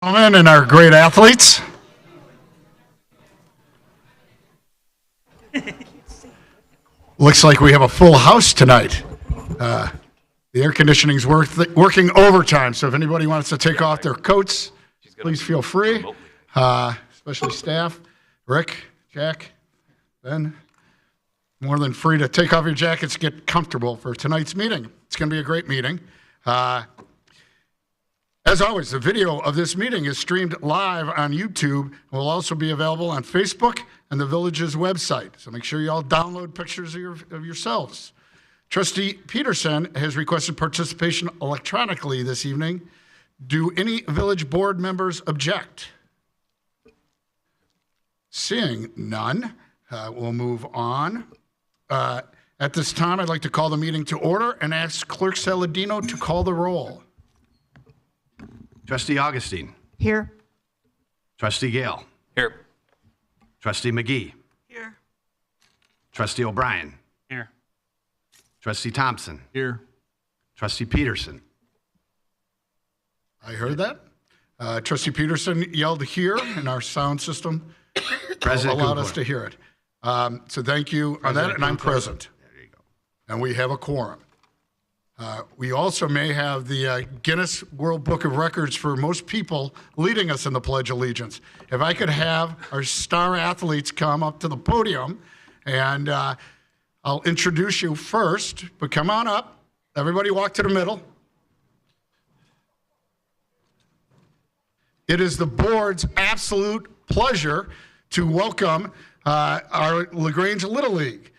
And our great athletes. Looks like we have a full house tonight. The air conditioning's working overtime, so if anybody wants to take off their coats, please feel free, especially staff. Rick, Jack, Ben, more than free to take off your jackets, get comfortable for tonight's meeting. It's going to be a great meeting. As always, the video of this meeting is streamed live on YouTube and will also be available on Facebook and the Village's website. So make sure you all download pictures of yourselves. Trustee Peterson has requested participation electronically this evening. Do any Village board members object? Seeing none, we'll move on. At this time, I'd like to call the meeting to order and ask Clerk Saladino to call the roll. Trustee Augustine. Here. Trustee Gale. Here. Trustee McGee. Here. Trustee O'Brien. Here. Trustee Thompson. Here. Trustee Peterson. I heard that. Trustee Peterson yelled here, and our sound system allowed us to hear it. So thank you on that, and I'm present. There you go. And we have a quorum. We also may have the Guinness World Book of Records for most people leading us in the Pledge of Allegiance. If I could have our star athletes come up to the podium, and I'll introduce you first, but come on up. Everybody walk to the middle. It is the board's absolute pleasure to welcome our LaGrange Little League.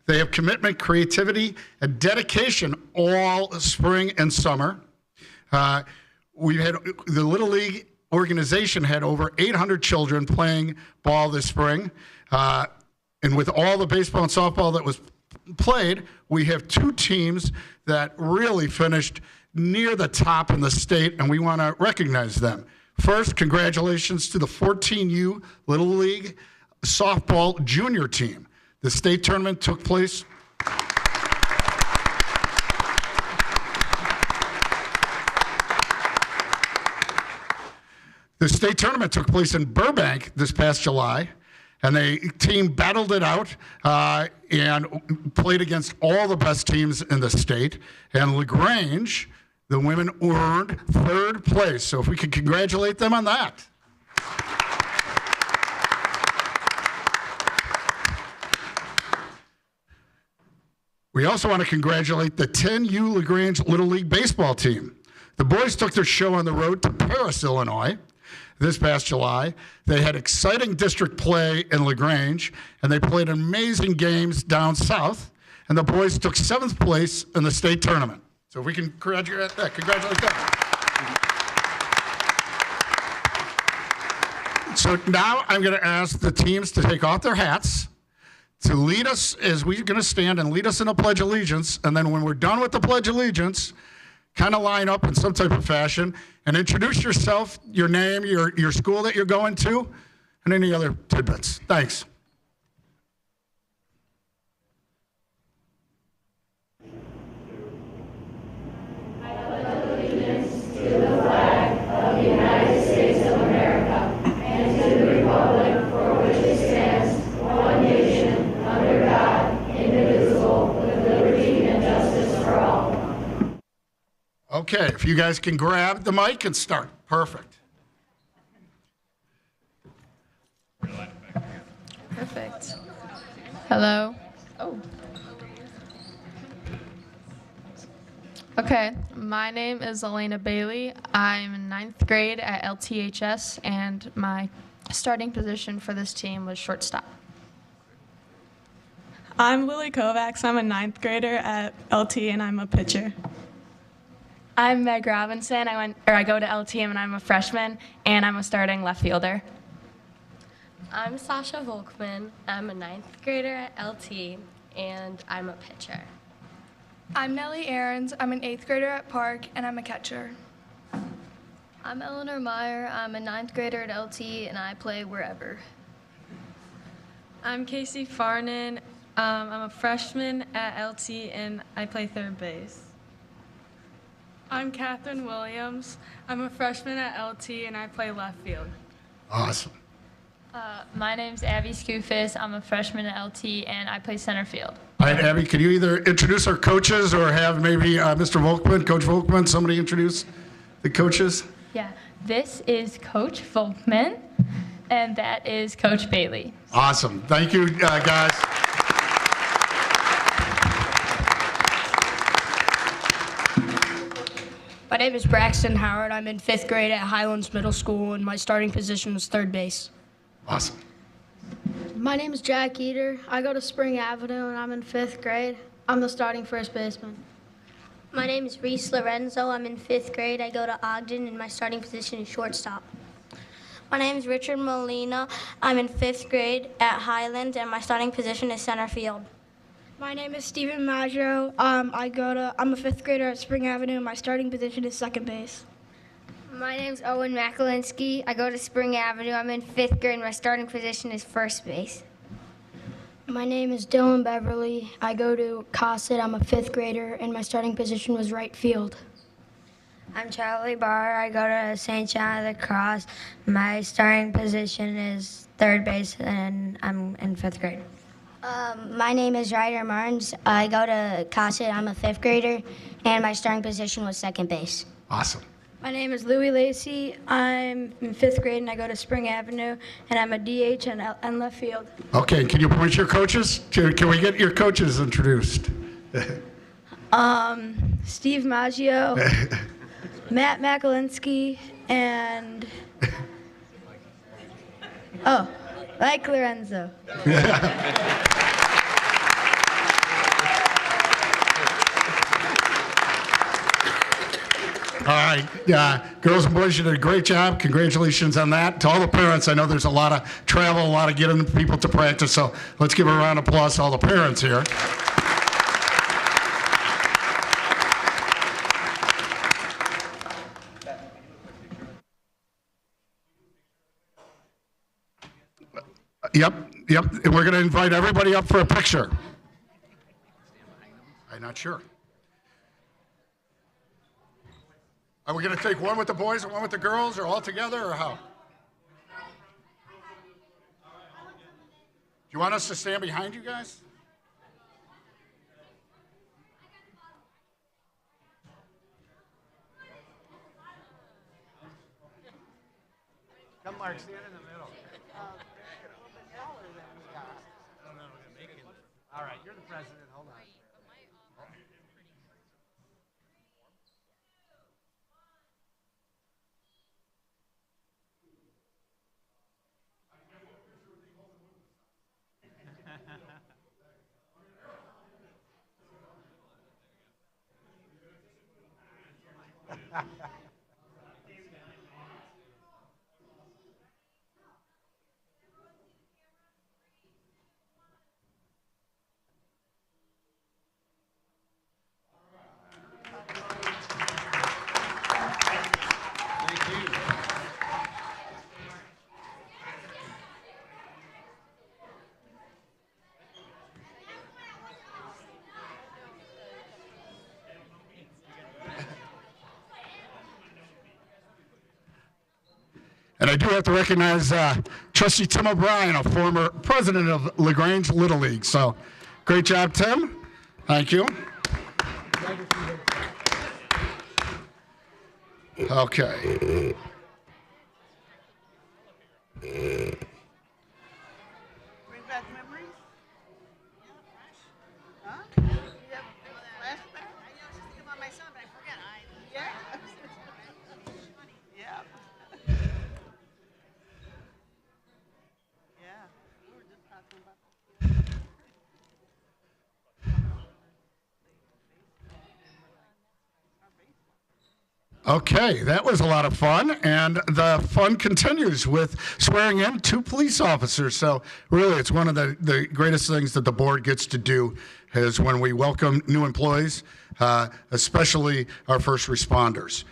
They have commitment, creativity, and dedication all spring and summer. We had the Little League organization had over 800 children playing ball this spring. And with all the baseball and softball that was played, we have two teams that really finished near the top in the state, and we want to recognize them. First, congratulations to the 14U Little League softball junior team. The state tournament took place. The state tournament took place in Burbank this past July, and the team battled it out and played against all the best teams in the state. And LaGrange, the women earned third place. So if we could congratulate them on that. We also want to congratulate the 10U LaGrange Little League baseball team. The boys took their show on the road to Paris, Illinois, this past July. They had exciting district play in LaGrange, and they played amazing games down south, and the boys took 7th place in the state tournament. So if we can congratulate them. So now I'm going to ask the teams to take off their hats, to lead us as we're going to stand and lead us in a Pledge of Allegiance. And then when we're done with the Pledge of Allegiance, kind of line up in some type of fashion and introduce yourself, your name, your school that you're going to, and any other tidbits. Thanks. Okay, if you guys can grab the mic and start. Perfect. Perfect. Hello. Oh. Okay, my name is Elena Bailey. I'm in 9th grade at LTHS, and my starting position for this team was shortstop. I'm Lily Kovacs. I'm a 9th grader at LT, and I'm a pitcher. I'm Meg Robinson. I go to LTM and I'm a freshman, and I'm a starting left fielder. I'm Sasha Volkman. I'm a 9th grader at LT, and I'm a pitcher. I'm Nellie Aarons. I'm an 8th grader at Park, and I'm a catcher. I'm Eleanor Meyer. I'm a 9th grader at LT, and I play wherever. I'm Casey Farnan. I'm a freshman at LT, and I play third base. I'm Catherine Williams. I'm a freshman at LT and I play left field. Awesome. My name's Abby Scoofis. I'm a freshman at LT, and I play center field. All right, Abby, can you either introduce our coaches or have maybe Mr. Volkman, Coach Volkman, somebody introduce the coaches? Yeah, this is Coach Volkman, and that is Coach Bailey. Awesome. Thank you, guys. My name is Braxton Howard. I'm in 5th grade at Highlands Middle School, and my starting position was third base. Awesome. My name is Jack Eater. I go to Spring Avenue, and I'm in 5th grade. I'm the starting first baseman. My name is Reese Lorenzo. I'm in 5th grade. I go to Ogden, and my starting position is shortstop. My name is Richard Molina. I'm in 5th grade at Highland, and my starting position is center field. My name is Steven Maggio. I'm a 5th grader at Spring Avenue. My starting position is second base. My name's Owen Makalinsky. I go to Spring Avenue. I'm in 5th grade. My starting position is first base. My name is Dylan Beverly. I go to Cosset. I'm a 5th grader, and my starting position was right field. I'm Charlie Barr. I go to St. John of the Cross. My starting position is third base, and I'm in 5th grade. My name is Ryder Martins. I go to Cosset. I'm a 5th grader, and my starting position was second base. Awesome. My name is Louie Lacey. I'm in 5th grade, and I go to Spring Avenue, and I'm a DH and left field. Okay, can you point your coaches? Can we get your coaches introduced? Steve Maggio, Matt Makalinsky, and Mike Lorenzo. All right, girls and boys, you did a great job. Congratulations on that. To all the parents, I know there's a lot of travel, a lot of getting people to practice, so let's give a round of applause to all the parents here. Yep, and we're going to invite everybody up for a picture. I'm not sure. Are we going to take one with the boys and one with the girls, or all together, or how? Do you want us to stand behind you guys? Come, Mark, stand in the middle. All right, you're the president. Hold on. And I do have to recognize Trustee Tim O'Brien, a former president of LaGrange Little League. So great job, Tim. Thank you. Okay. Bring back memories? Huh? You have a flashback? I was just thinking about my son, but I forget. Yeah. Yeah. Yeah. We were just talking about Okay, that was a lot of fun, and the fun continues with swearing in 2 police officers. So really, it's one of the greatest things that the board gets to do is when we welcome new employees, especially our first responders.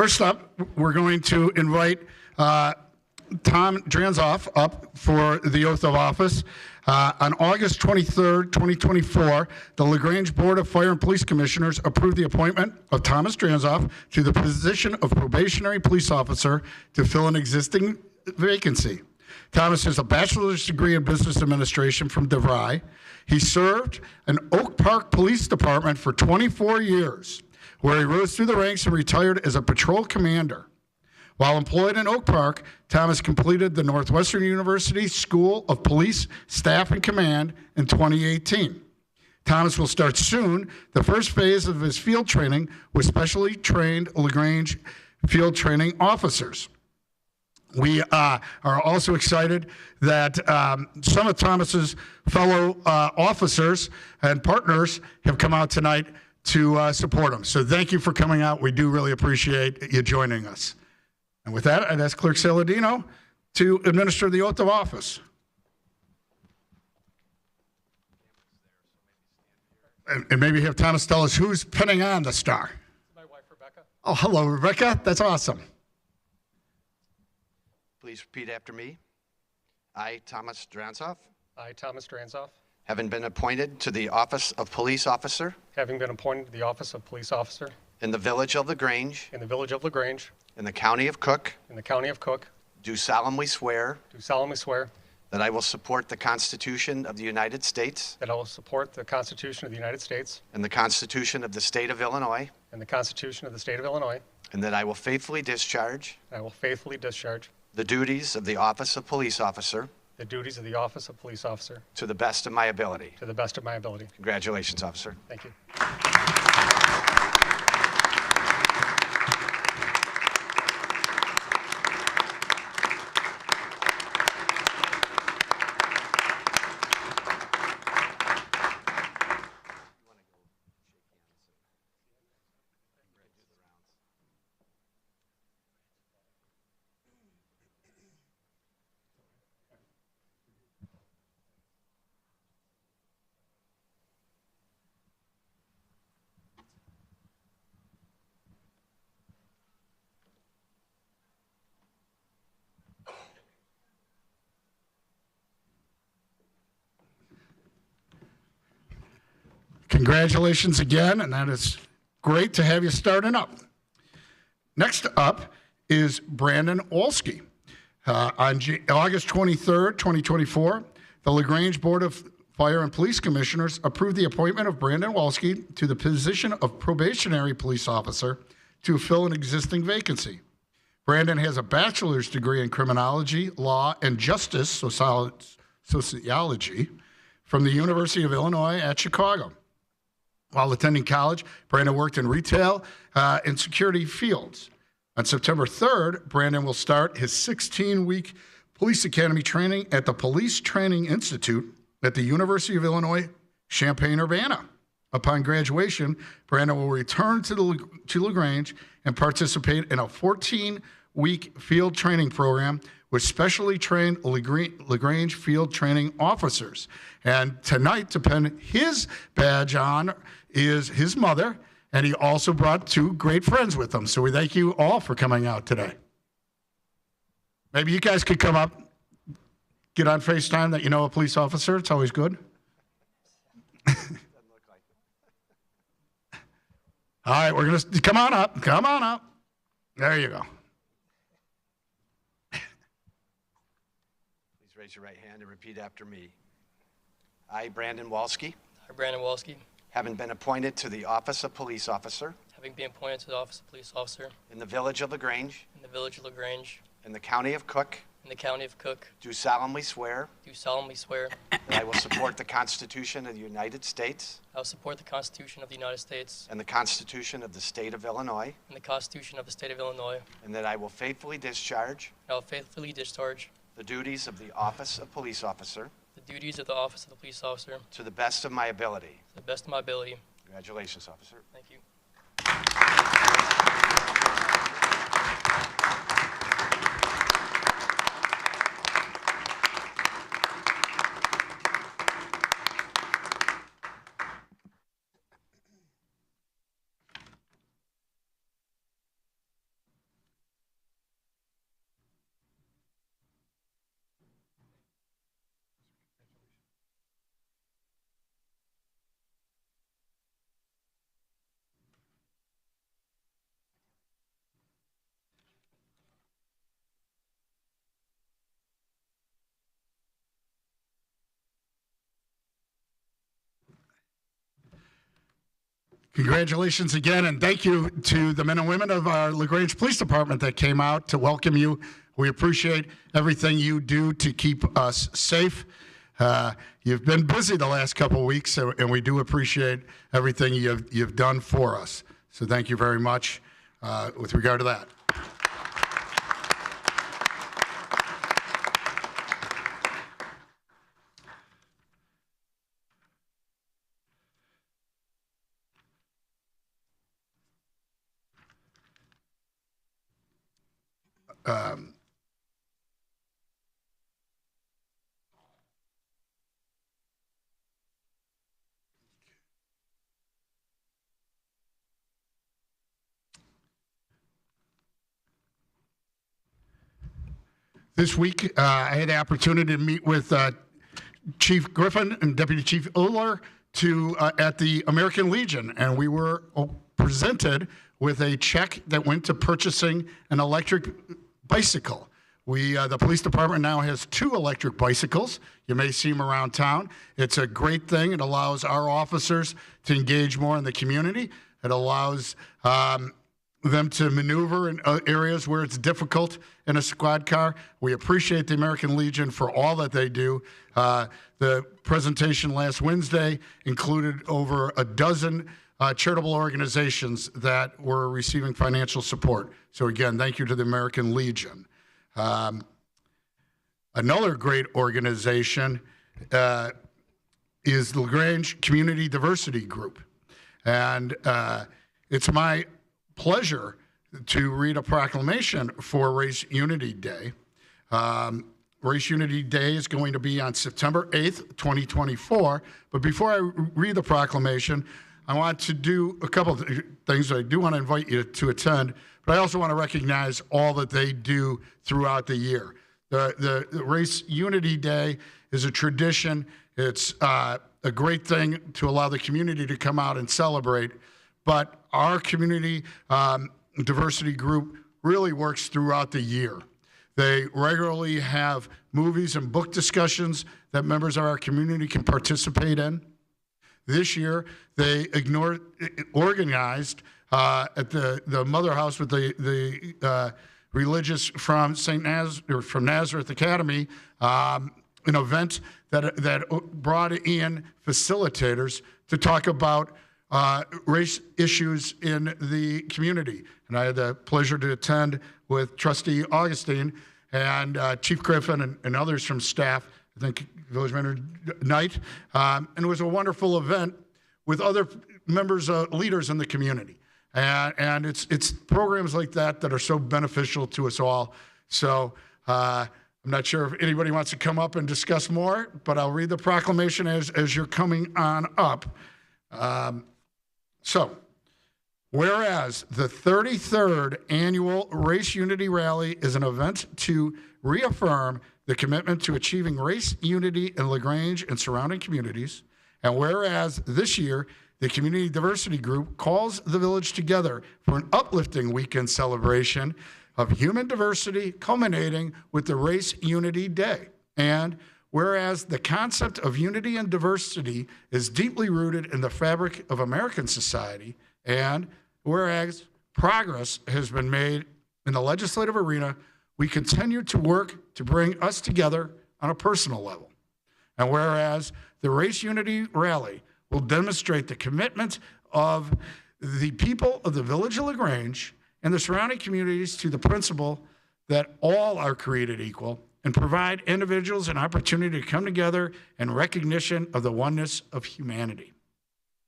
First up, we're going to invite Tom Dranzoff up for the oath of office. On August 23rd, 2024, the LaGrange Board of Fire and Police Commissioners approved the appointment of Thomas Dranzoff to the position of probationary police officer to fill an existing vacancy. Thomas has a bachelor's degree in business administration from DeVry. He served in Oak Park Police Department for 24 years, where he rose through the ranks and retired as a patrol commander. While employed in Oak Park, Thomas completed the Northwestern University School of Police Staff and Command in 2018. Thomas will start soon the first phase of his field training with specially trained LaGrange field training officers. We are also excited that some of Thomas's fellow officers and partners have come out tonight to support him. So thank you for coming out. We do really appreciate you joining us. And with that, I'd ask Clerk Saladino to administer the oath of office. And maybe have Thomas tell us who's pinning on the star. My wife, Rebecca. Oh, hello, Rebecca. That's awesome. Please repeat after me. I, Thomas Dranzoff, I, Thomas Dranzoff, having been appointed to the office of police officer having been appointed to the office of police officer in the village of LaGrange, in the village of LaGrange, in the county of Cook, in the county of Cook, do solemnly swear do solemnly swear that I will support the Constitution of the United States that I will support the Constitution of the United States and the Constitution of the state of Illinois, and the Constitution of the state of Illinois, and that I will faithfully discharge and I will faithfully discharge the duties of the office of police officer the duties of the office of police officer to the best of my ability. to the best of my ability. Congratulations, officer. Thank you. Congratulations again, and that is great to have you starting up. Next up is Brandon Olsky. On August 23rd, 2024, the LaGrange Board of Fire and Police Commissioners approved the appointment of Brandon Wolski to the position of probationary police officer to fill an existing vacancy. Brandon has a bachelor's degree in criminology, law, and justice sociology from the University of Illinois at Chicago. While attending college, Brandon worked in retail and security fields. On September 3rd, Brandon will start his 16-week police academy training at the Police Training Institute at the University of Illinois, Champaign-Urbana. Upon graduation, Brandon will return to LaGrange and participate in a 14-week field training program with specially trained LaGrange field training officers. And tonight, to pin his badge on, is his mother, and he also brought two great friends with him. So we thank you all for coming out today. Maybe you guys could come up, get on FaceTime that you know a police officer. It's always good. All right, we're going to come on up. Come on up. There you go. Please raise your right hand and repeat after me. I, Brandon Wolski, I, Brandon Wolski, having been appointed to the office of police officer having been appointed to the office of police officer in the village of LaGrange, in the village of LaGrange, in the county of Cook, in the county of Cook, do solemnly swear do solemnly swear that I will support the Constitution of the United States I will support the Constitution of the United States and the Constitution of the state of Illinois, and the Constitution of the state of Illinois, and that I will faithfully discharge and I will faithfully discharge the duties of the office of police officer the duties of the office of the police officer to the best of my ability. to the best of my ability. Congratulations, officer. Thank you. Congratulations again, and thank you to the men and women of our LaGrange Police Department that came out to welcome you. We appreciate everything you do to keep us safe. You've been busy the last couple of weeks, and we do appreciate everything you've done for us. So thank you very much with regard to that. This week, I had the opportunity to meet with Chief Griffin and Deputy Chief Uller at the American Legion, and we were presented with a check that went to purchasing an electric bicycle. The police department now has 2 electric bicycles. You may see them around town. It's a great thing. It allows our officers to engage more in the community. It allows them to maneuver in areas where it's difficult in a squad car. We appreciate the American Legion for all that they do. The presentation last Wednesday included over a dozen charitable organizations that were receiving financial support. So again, thank you to the American Legion. Another great organization is the LaGrange Community Diversity Group. And it's my pleasure to read a proclamation for Race Unity Day. Race Unity Day is going to be on September 8th, 2024. But before I read the proclamation, I want to do a couple of things. I do want to invite you to attend, but I also want to recognize all that they do throughout the year. The Race Unity Day is a tradition. It's a great thing to allow the community to come out and celebrate. But our community diversity group really works throughout the year. They regularly have movies and book discussions that members of our community can participate in. This year, they organized at the Mother House with the religious from from Nazareth Academy, an event that brought in facilitators to talk about race issues in the community. And I had the pleasure to attend with Trustee Augustine and Chief Griffin and others from staff, I think Village Manager Knight. And it was a wonderful event with other members, leaders in the community. And it's programs like that that are so beneficial to us all. So I'm not sure if anybody wants to come up and discuss more, but I'll read the proclamation as you're coming on up. So, whereas the 33rd Annual Race Unity Rally is an event to reaffirm the commitment to achieving race unity in LaGrange and surrounding communities, and whereas this year, the Community Diversity Group calls the village together for an uplifting weekend celebration of human diversity culminating with the Race Unity Day. And whereas the concept of unity and diversity is deeply rooted in the fabric of American society, and whereas progress has been made in the legislative arena, we continue to work to bring us together on a personal level. And whereas the Race Unity Rally will demonstrate the commitment of the people of the village of LaGrange and the surrounding communities to the principle that all are created equal, and provide individuals an opportunity to come together in recognition of the oneness of humanity.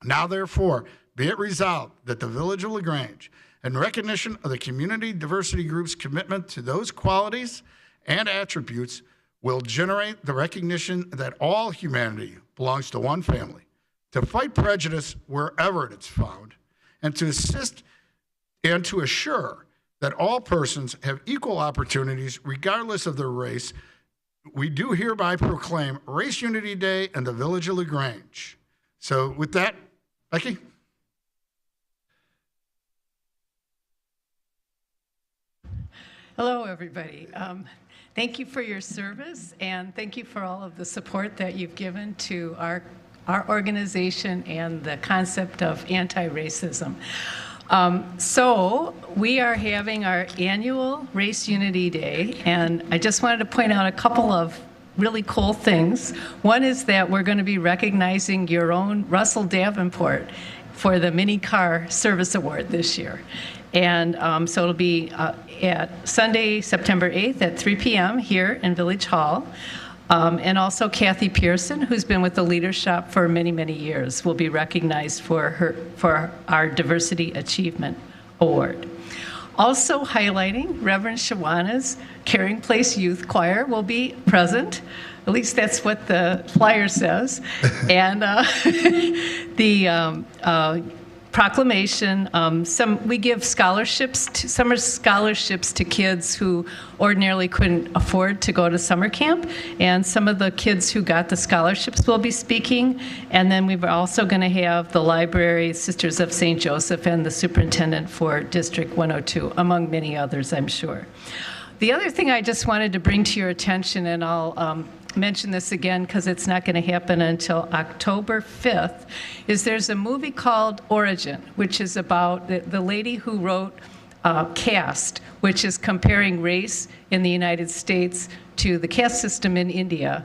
Now, therefore, be it resolved that the village of LaGrange, in recognition of the Community Diversity Group's commitment to those qualities and attributes, will generate the recognition that all humanity belongs to one family, to fight prejudice wherever it is found, and to assist and to assure that all persons have equal opportunities regardless of their race. We do hereby proclaim Race Unity Day in the village of LaGrange. So with that, Becky? Hello, everybody. Thank you for your service, and thank you for all of the support that you've given to our our organization and the concept of anti-racism. So we are having our annual Race Unity Day, and I just wanted to point out a couple of really cool things. One is that we're going to be recognizing your own Russell Davenport for the Mini Car Service Award this year. And so it'll be at Sunday, September 8th at 3 p.m. here in Village Hall. And also Kathy Pearson, who's been with the Leaders Shop for many, many years, will be recognized for our Diversity Achievement Award. Also highlighting Reverend Shawana's Caring Place Youth Choir will be present. At least that's what the flyer says. And the proclamation, we give summer scholarships to kids who ordinarily couldn't afford to go to summer camp, and some of the kids who got the scholarships will be speaking. And then we're also going to have the library, Sisters of St. Joseph, and the superintendent for District 102, among many others, I'm sure. The other thing I just wanted to bring to your attention, and I'll mention this again because it's not going to happen until October 5th, is there's a movie called Origin, which is about the lady who wrote Caste, which is comparing race in the United States to the caste system in India.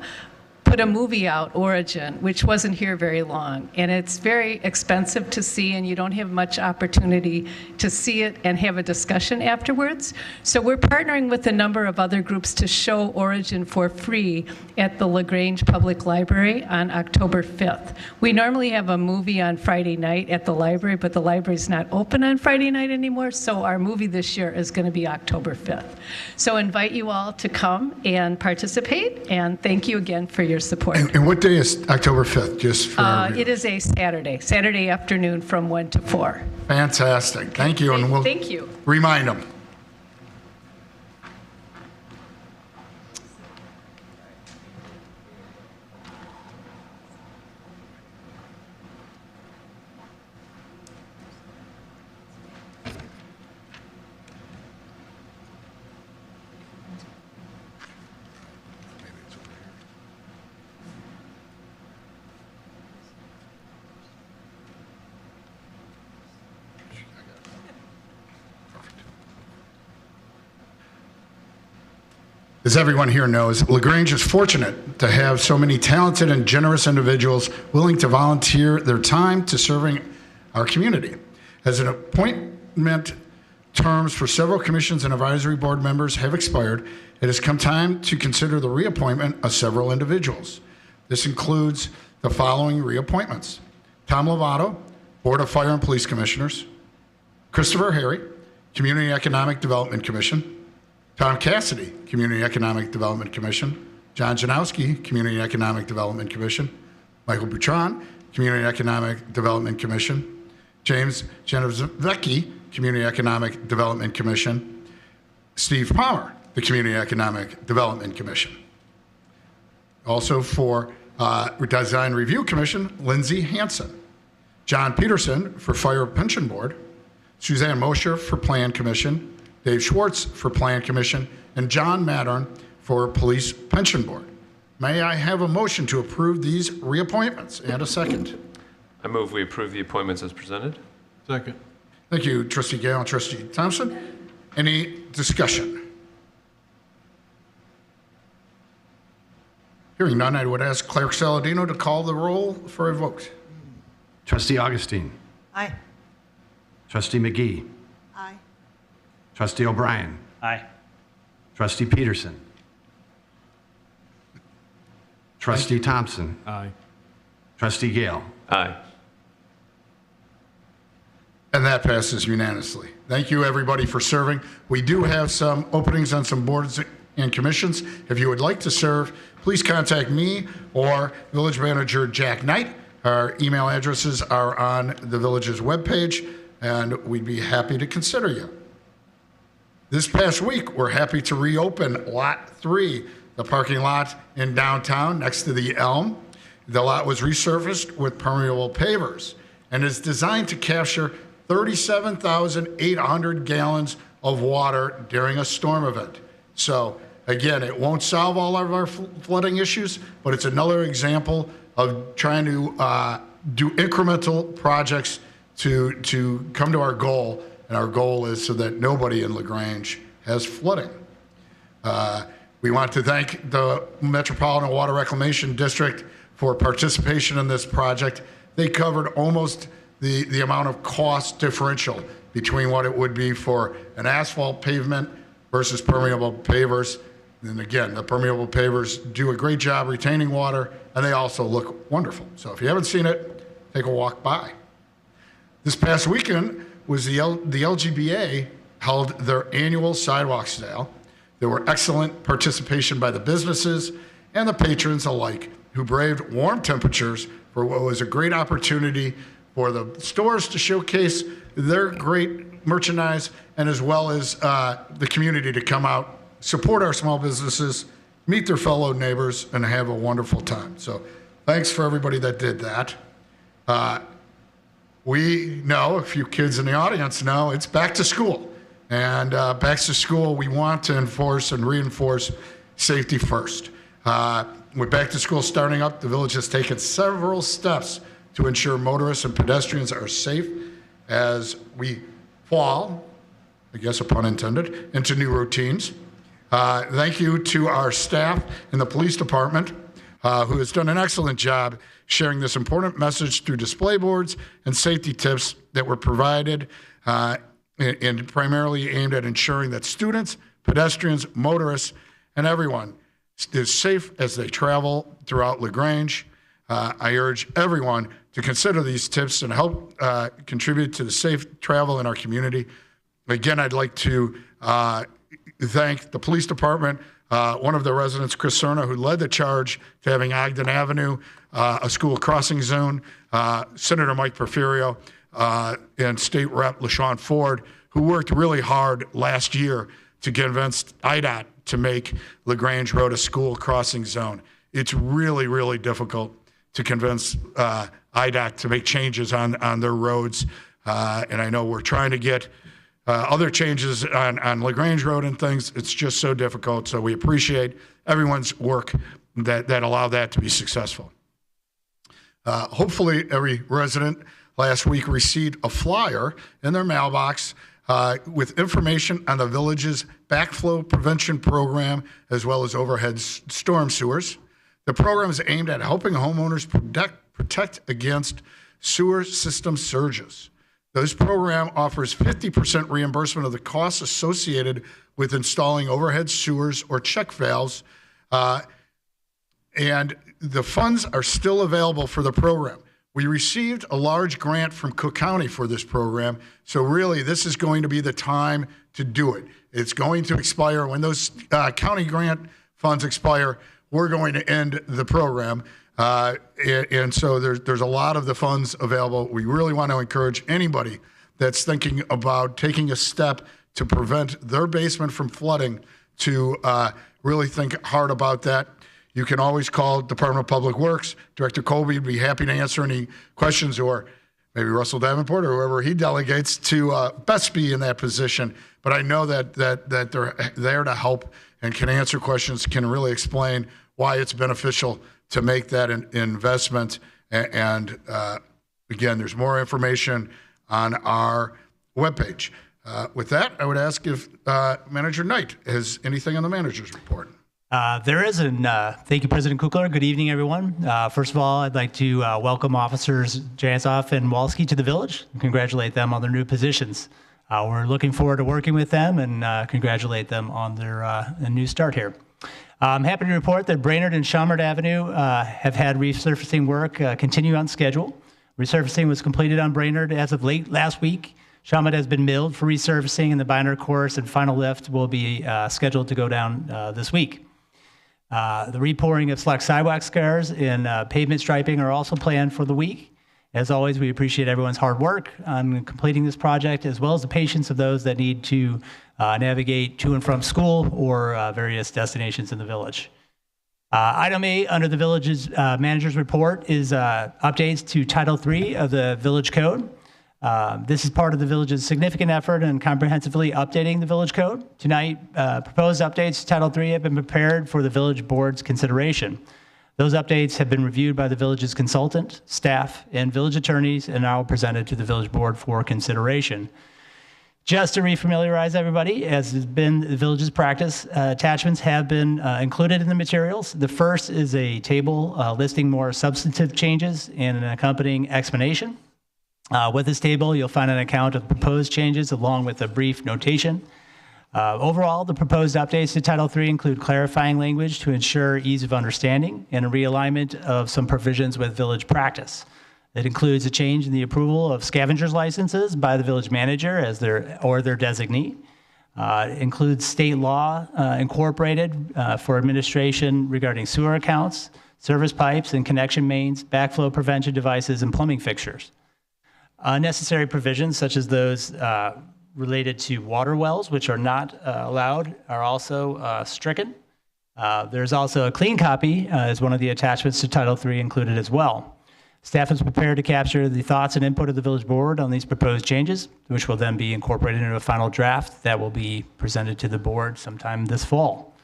Put a movie out, Origin, which wasn't here very long. And it's very expensive to see, and you don't have much opportunity to see it and have a discussion afterwards. So we're partnering with a number of other groups to show Origin for free at the Grange Public Library on October 5th. We normally have a movie on Friday night at the library, but the library's not open on Friday night anymore, so our movie this year is going to be October 5th. So invite you all to come and participate, and thank you again for your support. And what day is October 5th? Just for it is a Saturday afternoon from 1 to 4. Fantastic. Thank you. And we'll Thank you. remind them. As everyone here knows, LaGrange is fortunate to have so many talented and generous individuals willing to volunteer their time to serving our community. As an appointment terms for several commissions and advisory board members have expired, it has come time to consider the reappointment of several individuals. This includes the following reappointments: Tom Lovato, Board of Fire and Police Commissioners; Christopher Harry, Community Economic Development Commission; Tom Cassidy, Community Economic Development Commission; John Janowski, Community Economic Development Commission; Michael Butron, Community Economic Development Commission; James Genovecki, Community Economic Development Commission; Steve Palmer, the Community Economic Development Commission. Also for Design Review Commission, Lindsay Hansen; John Peterson for Fire Pension Board; Suzanne Mosher for Plan Commission; Dave Schwartz for Plan Commission; and John Mattern for Police Pension Board. May I have a motion to approve these reappointments and a second? I move we approve the appointments as presented. Second. Thank you, Trustee Gale and Trustee Thompson. Any discussion? Hearing none, I would ask Clerk Saladino to call the roll for a vote. Trustee Augustine. Aye. Trustee McGee. Aye. Trustee O'Brien. Aye. Trustee Peterson. Trustee Thompson. Aye. Trustee Gale. Aye. And that passes unanimously. Thank you, everybody, for serving. We do have some openings on some boards and commissions. If you would like to serve, please contact me or Village Manager Jack Knight. Our email addresses are on the village's webpage, and we'd be happy to consider you. This past week, we're happy to reopen Lot 3, the parking lot in downtown next to the Elm. The lot was resurfaced with permeable pavers and is designed to capture 37,800 gallons of water during a storm event. So again, it won't solve all of our flooding issues, but it's another example of trying to do incremental projects to come to our goal, and our goal is so that nobody in LaGrange has flooding. We want to thank the Metropolitan Water Reclamation District for participation in this project. They covered almost the amount of cost differential between what it would be for an asphalt pavement versus permeable pavers. And again, the permeable pavers do a great job retaining water, and they also look wonderful. So if you haven't seen it, take a walk by. This past weekend was the LGBA held their annual sidewalk sale. There were excellent participation by the businesses and the patrons alike, who braved warm temperatures for what was a great opportunity for the stores to showcase their great merchandise, and as well as the community to come out, support our small businesses, meet their fellow neighbors, and have a wonderful time. So thanks for everybody that did that. We know, a few kids in the audience know, it's back to school. And back to school, we want to enforce and reinforce safety first. With back to school starting up, the village has taken several steps to ensure motorists and pedestrians are safe as we fall, I guess a pun intended, into new routines. Thank you to our staff in the police department, who has done an excellent job sharing this important message through display boards and safety tips that were provided and primarily aimed at ensuring that students, pedestrians, motorists, and everyone is safe as they travel throughout LaGrange. I urge everyone to consider these tips and help contribute to the safe travel in our community. Again, I'd like to thank the police department, one of the residents, Chris Cerna, who led the charge to having Ogden Avenue a school crossing zone, Senator Mike Porfirio, and State Rep LaShawn Ford, who worked really hard last year to convince IDOT to make LaGrange Road a school crossing zone. It's really, really difficult to convince IDOT to make changes on their roads. And I know we're trying to get other changes on LaGrange Road and things. It's just so difficult. So we appreciate everyone's work that allowed that to be successful. Hopefully every resident last week received a flyer in their mailbox with information on the village's backflow prevention program, as well as overhead storm sewers. The program is aimed at helping homeowners protect against sewer system surges. This program offers 50% reimbursement of the costs associated with installing overhead sewers or check valves, and the funds are still available for the program. We received a large grant from Cook County for this program, so really this is going to be the time to do it. It's going to expire. When those county grant funds expire, we're going to end the program. And so there's a lot of the funds available. We really want to encourage anybody that's thinking about taking a step to prevent their basement from flooding to really think hard about that. You can always call Department of Public Works. Director Colby would be happy to answer any questions, or maybe Russell Davenport or whoever he delegates to best be in that position. But I know that they're there to help and can answer questions, can really explain why it's beneficial to make that investment. And again, there's more information on our webpage. With that, I would ask if Manager Knight has anything on the manager's report. There is, and thank you, President Kukler. Good evening, everyone. First of all, I'd like to welcome Officers Janzoff and Walski to the village and congratulate them on their new positions. We're looking forward to working with them and congratulate them on their new start here. I'm happy to report that Brainerd and Chalmers Avenue have had resurfacing work continue on schedule. Resurfacing was completed on Brainerd as of late last week. Chalmers has been milled for resurfacing, and the binder course and final lift will be scheduled to go down this week. The repouring of select sidewalk scars and pavement striping are also planned for the week. As always, we appreciate everyone's hard work on completing this project, as well as the patience of those that need to navigate to and from school or various destinations in the village. Item 8 under the village's manager's report is updates to Title III of the Village Code. This is part of the village's significant effort in comprehensively updating the village code. Tonight, proposed updates to Title III have been prepared for the village board's consideration. Those updates have been reviewed by the village's consultant, staff, and village attorneys, and now presented to the village board for consideration. Just to refamiliarize everybody, as has been the village's practice, attachments have been included in the materials. The first is a table listing more substantive changes and an accompanying explanation. With this table, you'll find an account of proposed changes along with a brief notation. Overall, the proposed updates to Title III include clarifying language to ensure ease of understanding and a realignment of some provisions with village practice. It includes a change in the approval of scavengers licenses by the village manager as their designee. It includes state law incorporated for administration regarding sewer accounts, service pipes and connection mains, backflow prevention devices, and plumbing fixtures. Unnecessary provisions such as those related to water wells, which are not allowed, are also stricken. There's also a clean copy as one of the attachments to Title III included as well. Staff is prepared to capture the thoughts and input of the village board on these proposed changes, which will then be incorporated into a final draft that will be presented to the board sometime this fall.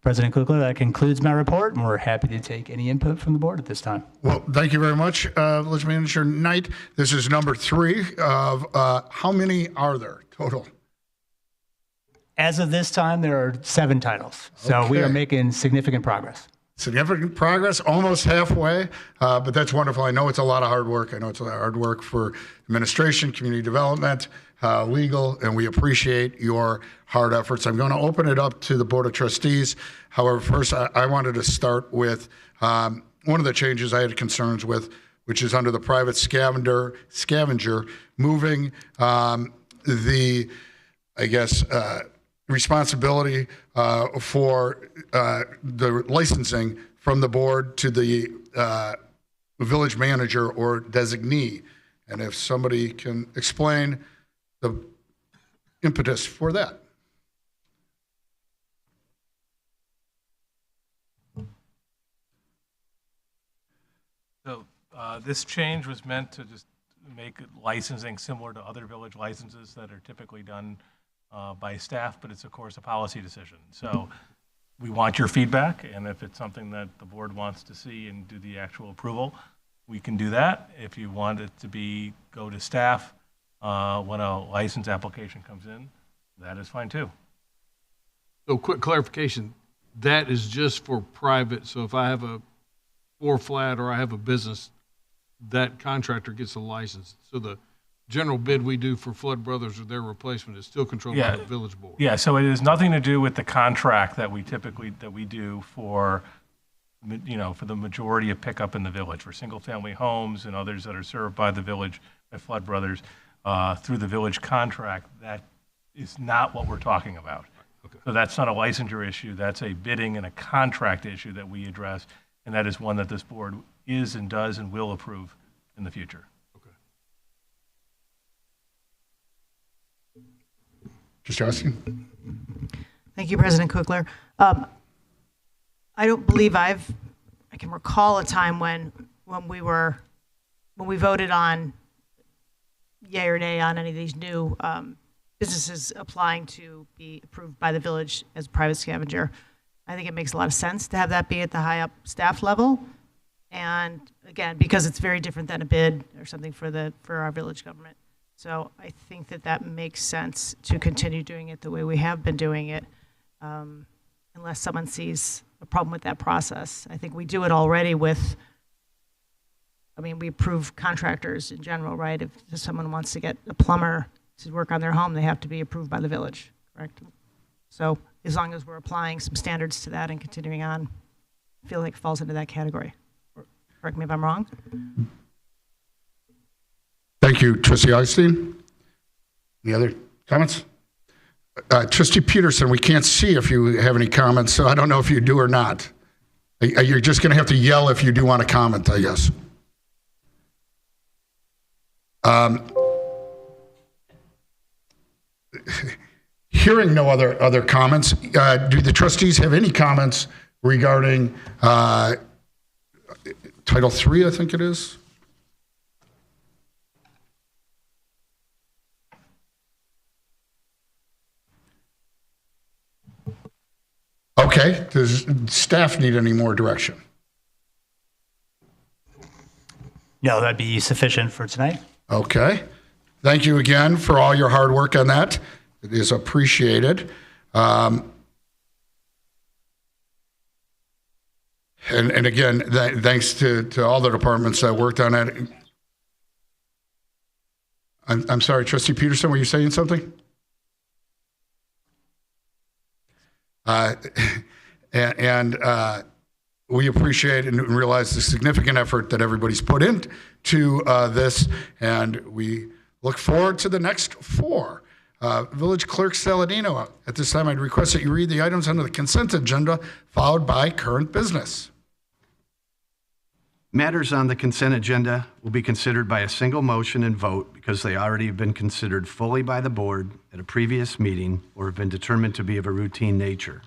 President Kukla, that concludes my report, and we're happy to take any input from the board at this time. Well, thank you very much, Village Manager Knight. This is number 3 of how many are there total? As of this time, there are 7 titles, so we are making significant progress. Significant progress, almost halfway, but that's wonderful. I know it's a lot of hard work. I know it's a lot of hard work for administration, community development, legal, and we appreciate your hard efforts. I'm going to open it up to the Board of Trustees. However, first, I wanted to start with one of the changes I had concerns with, which is under the private scavenger moving the, I guess, responsibility for the licensing from the board to the village manager or designee. And if somebody can explain the impetus for that. So this change was meant to just make licensing similar to other village licenses that are typically done by staff, but it's of course a policy decision. So we want your feedback, and if it's something that the board wants to see and do the actual approval, we can do that. If you want it to go to staff when a license application comes in, that is fine too. So quick clarification, that is just for private. So if I have a 4 flat or I have a business, that contractor gets a license. So the general bid we do for Flood Brothers or their replacement is still controlled by the village board. Yeah, so it has nothing to do with the contract that we do for, for the majority of pickup in the village, for single family homes and others that are served by the village by Flood Brothers through the village contract. That is not what we're talking about. Okay. So that's not a licensure issue. That's a bidding and a contract issue that we address, and that is one that this board is and does and will approve in the future. Just asking. Thank you, President Kukler. I don't believe I can recall a time when we voted on yay or nay on any of these new businesses applying to be approved by the village as a private scavenger. I think it makes a lot of sense to have that be at the high up staff level. And again, because it's very different than a bid or something for our village government. So I think that makes sense to continue doing it the way we have been doing it, unless someone sees a problem with that process. I think we do it already we approve contractors in general, right? If someone wants to get a plumber to work on their home, they have to be approved by the village, correct? So as long as we're applying some standards to that and continuing on, I feel like it falls into that category. Correct me if I'm wrong. Thank you, Trustee Augustine. Any other comments? Trustee Peterson, we can't see if you have any comments, so I don't know if you do or not. You're just going to have to yell if you do want to comment, I guess. Hearing no other comments, do the trustees have any comments regarding Title III, I think it is? Okay, does staff need any more direction? No, that'd be sufficient for tonight. Okay. Thank you again for all your hard work on that. It is appreciated. And again, thanks to all the departments that worked on that. I'm sorry, Trustee Peterson, were you saying something? We appreciate and realize the significant effort that everybody's put into this, and we look forward to the next 4. Village Clerk Saladino, at this time I'd request that you read the items under the consent agenda, followed by current business. Matters on the consent agenda will be considered by a single motion and vote because they already have been considered fully by the board at a previous meeting or have been determined to be of a routine nature.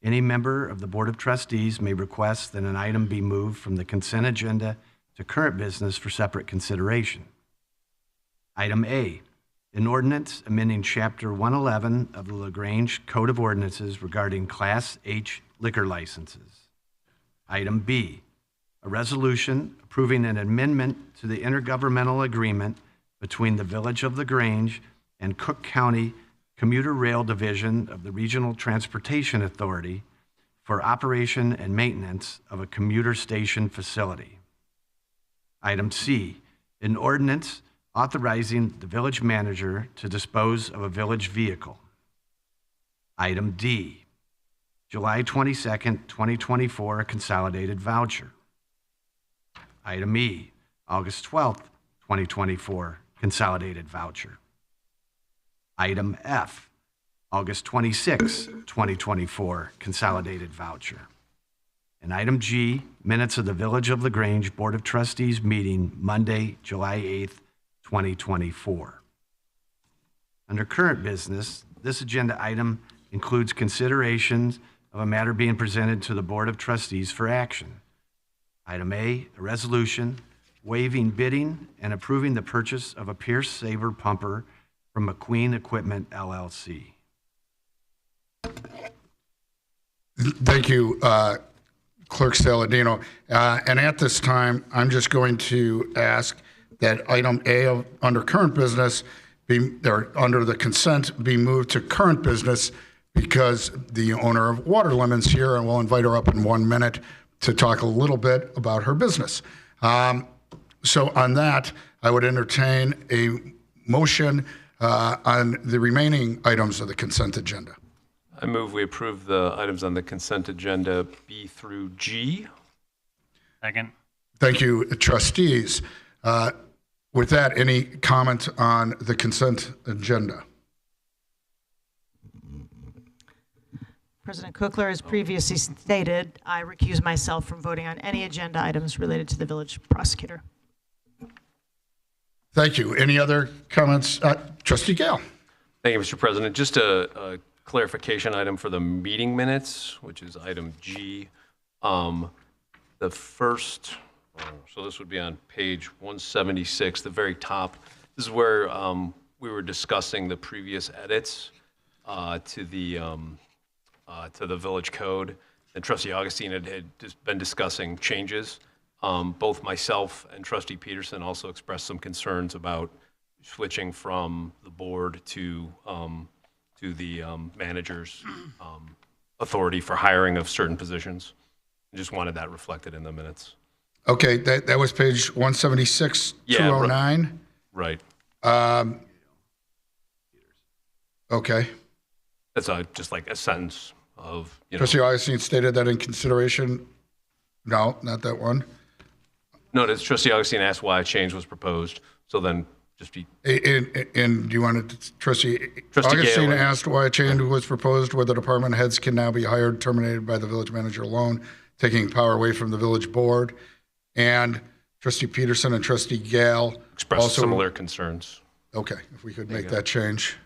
Any member of the Board of Trustees may request that an item be moved from the consent agenda to current business for separate consideration. Item A, an ordinance amending Chapter 111 of the LaGrange Code of Ordinances regarding Class H liquor licenses. Item B, a resolution approving an amendment to the intergovernmental agreement between the Village of LaGrange and Cook County Commuter Rail Division of the Regional Transportation Authority for operation and maintenance of a commuter station facility. Item C, an ordinance authorizing the village manager to dispose of a village vehicle. Item D, July 22nd, 2024, a consolidated voucher. Item E, August 12th, 2024, consolidated voucher. Item F, August 26, 2024, consolidated voucher. And item G, minutes of the Village of LaGrange Board of Trustees meeting Monday, July 8th, 2024. Under current business, this agenda item includes considerations of a matter being presented to the Board of Trustees for action. Item A, a resolution waiving bidding and approving the purchase of a Pierce Saber pumper from McQueen Equipment, LLC. Thank you, Clerk Saladino. And at this time, I'm just going to ask that item A under current business or under the consent be moved to current business because the owner of Water Lemon's here, and we'll invite her up in 1 minute to talk a little bit about her business. So on that, I would entertain a motion on the remaining items of the consent agenda. I move we approve the items on the consent agenda B through G. Second. Thank you, trustees. With that, any comment on the consent agenda? President Kukler, as previously stated, I recuse myself from voting on any agenda items related to the village prosecutor. Thank you. Any other comments? Trustee Gale. Thank you, Mr. President. Just a clarification item for the meeting minutes, which is item G. The first, so this would be on page 176, the very top. This is where we were discussing the previous edits to the village code. And Trustee Augustine had just been discussing changes. Both myself and Trustee Peterson also expressed some concerns about switching from the board to the manager's authority for hiring of certain positions. I just wanted that reflected in the minutes. Okay, that was page 176, yeah, 209. Right. Okay. That's just like a sentence of, Trustee Augustine stated that in consideration. No, not that one. No, Trustee Augustine asked why a change was proposed. So then just be. And do you want to, Trustee Gale Augustine asked why a change was proposed where the department heads can now be hired, terminated by the village manager alone, taking power away from the village board. And Trustee Peterson and Trustee Gale expressed also similar concerns. Okay, if we could make that change.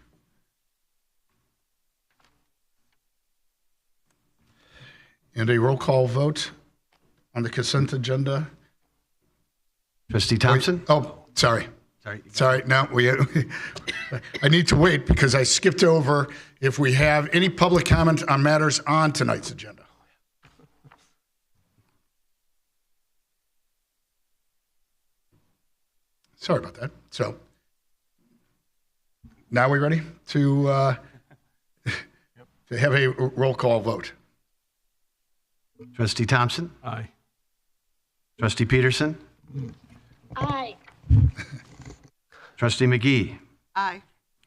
And a roll call vote on the consent agenda. Trustee Thompson? Sorry. No, I need to wait because I skipped over if we have any public comment on matters on tonight's agenda. Sorry about that. So now we're ready to have a roll call vote. Trustee Thompson? Aye. Trustee Peterson? Aye. Trustee McGee? Aye.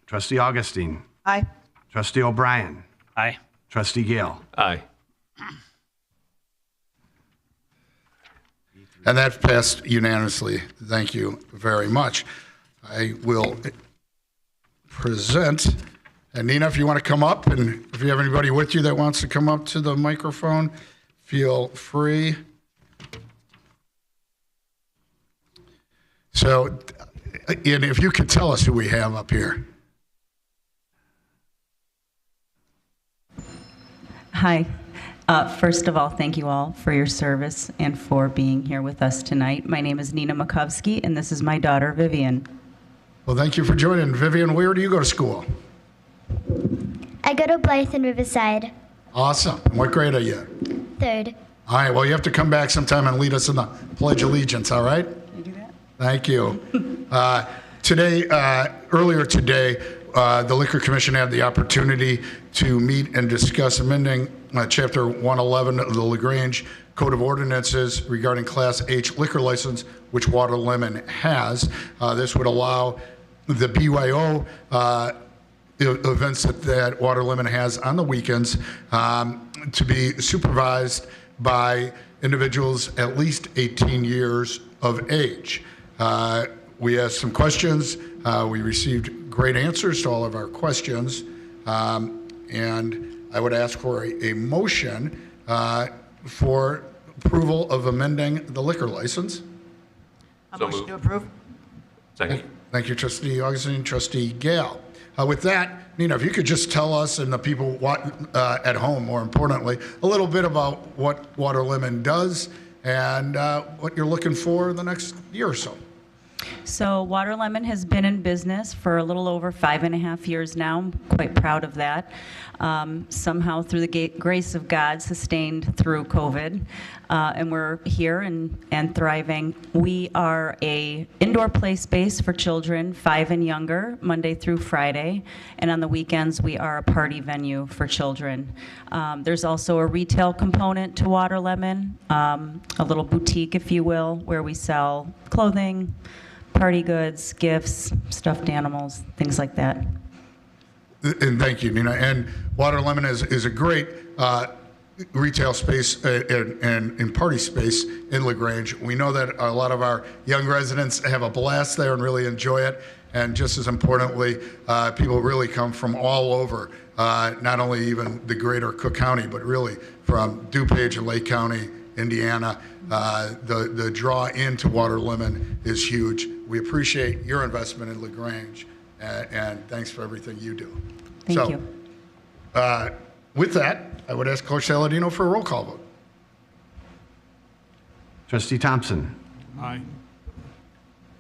Trustee Augustine? Aye. Trustee O'Brien? Aye. Trustee Gale? Aye. And that passed unanimously. Thank you very much. I will present, and Nina, if you want to come up, and if you have anybody with you that wants to come up to the microphone, feel free. So, and if you could tell us who we have up here. Hi. First of all, thank you all for your service and for being here with us tonight. My name is Nina Makovsky, and this is my daughter, Vivian. Well, thank you for joining. Vivian, where do you go to school? I go to Blythe in Riverside. Awesome. And what grade are you? Third. All right, well, you have to come back sometime and lead us in the Pledge of Allegiance, all right? Can you do that? Thank you. Earlier today, the Liquor Commission had the opportunity to meet and discuss amending Chapter 111 of the LaGrange Code of Ordinances regarding Class H liquor license, which Water Lemon has. This would allow the BYO events that Water Lemon has on the weekends to be supervised by individuals at least 18 years of age. We asked some questions. We received great answers to all of our questions. And I would ask for a motion for approval of amending the liquor license. A motion to approve. Second. Thank you, Trustee Augustine. Trustee Gale. With that, Nina, if you could just tell us and the people at home, more importantly, a little bit about what Water Lemon does and what you're looking for the next year or so. So Water Lemon has been in business for a little over 5.5 years now. I'm quite proud of that. Somehow, through the grace of God, sustained through COVID, and we're here and thriving. We are a indoor play space for children 5 and younger, Monday through Friday, and on the weekends we are a party venue for children. There's also a retail component to Water Lemon, a little boutique, if you will, where we sell clothing, party goods, gifts, stuffed animals, things like that. And thank you, Nina. And Water Lemon is a great retail space and party space in LaGrange. We know that a lot of our young residents have a blast there and really enjoy it. And just as importantly, people really come from all over, not only even the greater Cook County, but really from DuPage and Lake County, Indiana. The draw into Water Lemon is huge. We appreciate your investment in LaGrange, and thanks for everything you do. Thank you. With that, I would ask Coach Saladino for a roll call vote. Trustee Thompson? Aye.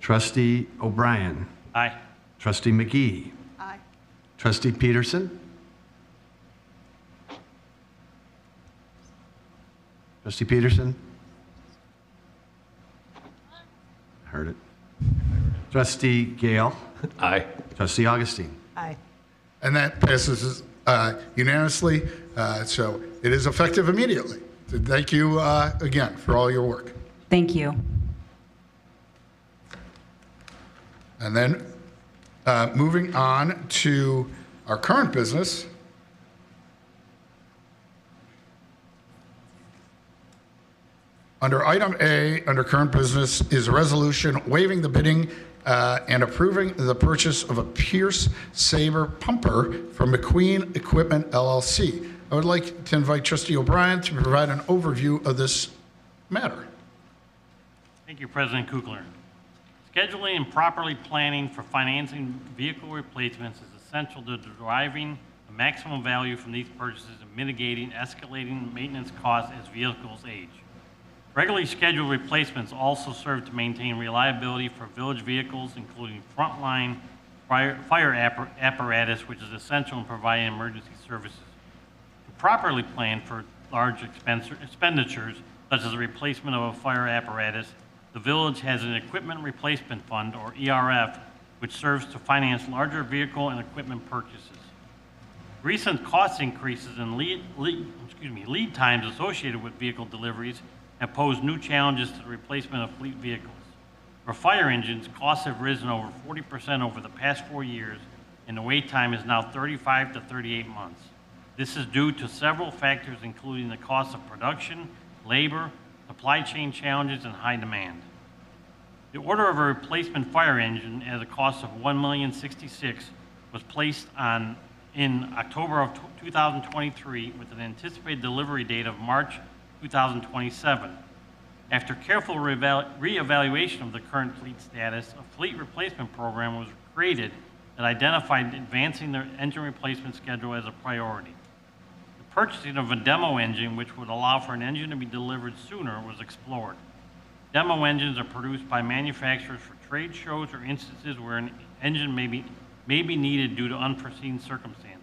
Trustee O'Brien? Aye. Trustee McGee? Aye. Trustee Peterson? Trustee Peterson? Heard it. Trustee Gale? Aye. Trustee Augustine? Aye. And that passes unanimously, so it is effective immediately. So thank you again for all your work. Thank you. And then moving on to our current business. Under item A, under current business, is a resolution waiving the bidding and approving the purchase of a Pierce Saber pumper from McQueen Equipment LLC. I would like to invite Trustee O'Brien to provide an overview of this matter. Thank you, President Kukler. Scheduling and properly planning for financing vehicle replacements is essential to deriving the maximum value from these purchases and mitigating escalating maintenance costs as vehicles age. Regularly scheduled replacements also serve to maintain reliability for village vehicles, including frontline fire apparatus, which is essential in providing emergency services. To properly plan for large expenditures, such as the replacement of a fire apparatus, the village has an equipment replacement fund, or ERF, which serves to finance larger vehicle and equipment purchases. Recent cost increases in lead times associated with vehicle deliveries have posed new challenges to the replacement of fleet vehicles. For fire engines, costs have risen over 40% over the past 4 years, and the wait time is now 35 to 38 months. This is due to several factors, including the cost of production, labor, supply chain challenges, and high demand. The order of a replacement fire engine at a cost of $1,066,000 was placed in October of 2023 with an anticipated delivery date of March 2027. After careful reevaluation of the current fleet status, a fleet replacement program was created that identified advancing the engine replacement schedule as a priority. The purchasing of a demo engine, which would allow for an engine to be delivered sooner, was explored. Demo engines are produced by manufacturers for trade shows or instances where an engine may be needed due to unforeseen circumstances.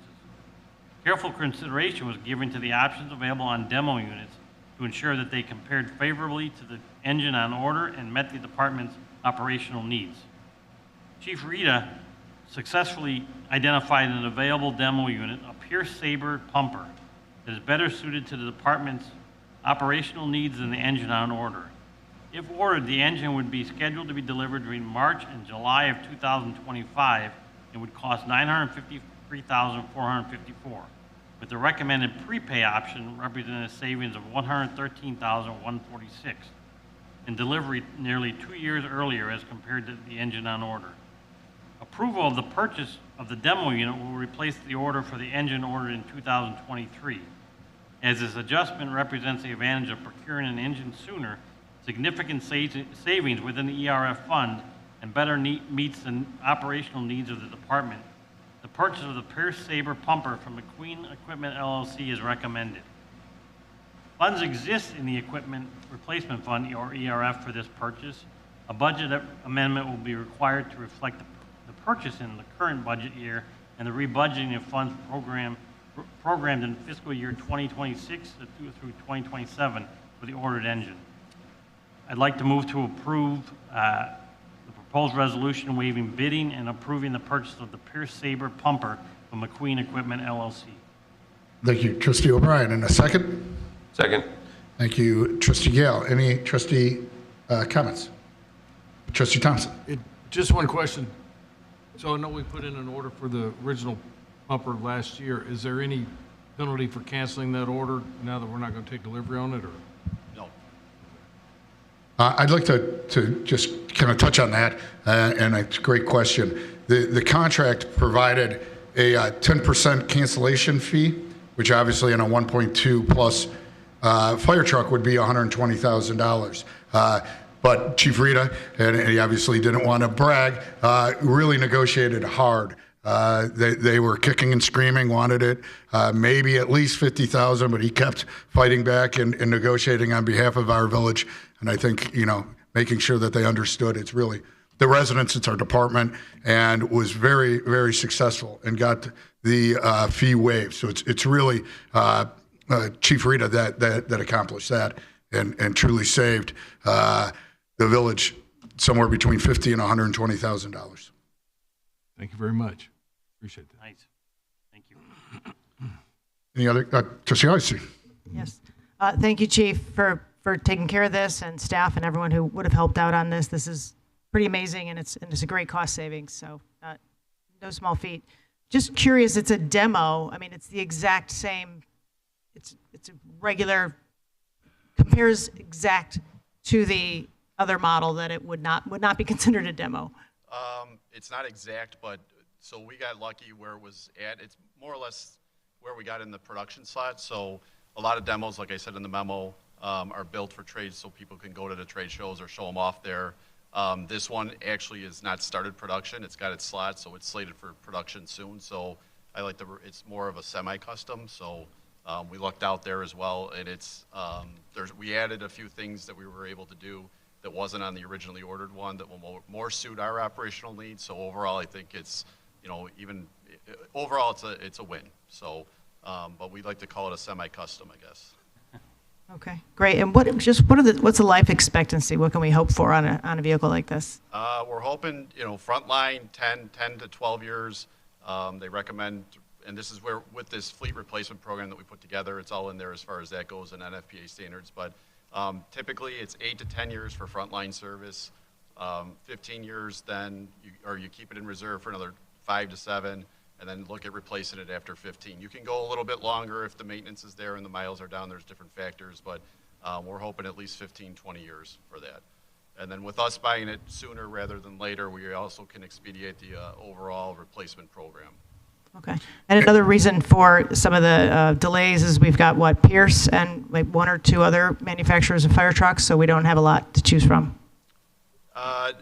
Careful consideration was given to the options available on demo units to ensure that they compared favorably to the engine on order and met the department's operational needs. Chief Rita successfully identified an available demo unit, a Pierce Saber pumper, that is better suited to the department's operational needs than the engine on order. If ordered, the engine would be scheduled to be delivered between March and July of 2025 and would cost $953,454, with the recommended prepay option representing a savings of $113,146, and delivery nearly 2 years earlier as compared to the engine on order. Approval of the purchase of the demo unit will replace the order for the engine ordered in 2023. As this adjustment represents the advantage of procuring an engine sooner, significant savings within the ERF fund, and better meets the operational needs of the department, the purchase of the Pierce Saber pumper from McQueen Equipment LLC is recommended. Funds exist in the Equipment Replacement Fund, or ERF, for this purchase. A budget amendment will be required to reflect the purchase in the current budget year and the rebudgeting of funds programmed in fiscal year 2026 through 2027 for the ordered engine. I'd like to move to approve the proposed resolution waiving bidding and approving the purchase of the Pierce Saber pumper from McQueen Equipment LLC. Thank you, Trustee O'Brien. And a second? Second. Thank you, Trustee Gale. Any trustee comments? Trustee Thompson. Just one question. So I know we put in an order for the original pumper last year. Is there any penalty for canceling that order now that we're not going to take delivery on it, or? No. I'd like to just kind of touch on that, and it's a great question. The contract provided a 10% cancellation fee, which obviously in a 1.2 plus fire truck would be $120,000. But Chief Rita, and he obviously didn't want to brag, really negotiated hard. They were kicking and screaming, wanted it, maybe at least $50,000, but he kept fighting back and negotiating on behalf of our village. And I think, making sure that they understood it's really the residents, it's our department, and was very, very successful and got the fee waived. So it's really Chief Rita that accomplished that and truly saved the village somewhere between $50,000 and $120,000. Thank you very much. Appreciate that. Nice. Thank you. Any other, Trustee Oisley? Yes. Thank you, Chief, for taking care of this, and staff and everyone who would have helped out on this. This is pretty amazing, and it's a great cost savings, so no small feat. Just curious, it's a demo. I mean, it's the exact same, it's a regular, compares exact to the other model that it would not be considered a demo. It's not exact, but so we got lucky where it was at. It's more or less where we got in the production slot. So a lot of demos, like I said in the memo, are built for trades so people can go to the trade shows or show them off there. This one actually is not started production. It's got its slot, so it's slated for production soon. So I like it's more of a semi-custom. So we lucked out there as well, and it's we added a few things that we were able to do that wasn't on the originally ordered one that will more suit our operational needs. So overall, I think it's overall it's a win. So, but we'd like to call it a semi-custom, I guess. Okay, great. And what's the life expectancy? What can we hope for on a vehicle like this? We're hoping, frontline 10 to 12 years. They recommend, and this is where, with this fleet replacement program that we put together, it's all in there as far as that goes in NFPA standards. But typically, it's 8 to 10 years for frontline service, 15 years then, you keep it in reserve for another 5 to 7, and then look at replacing it after 15. You can go a little bit longer if the maintenance is there and the miles are down. There's different factors, but we're hoping at least 15, 20 years for that. And then with us buying it sooner rather than later, we also can expedite the overall replacement program. Okay. And another reason for some of the delays is we've got, Pierce and like 1 or 2 other manufacturers of fire trucks, so we don't have a lot to choose from.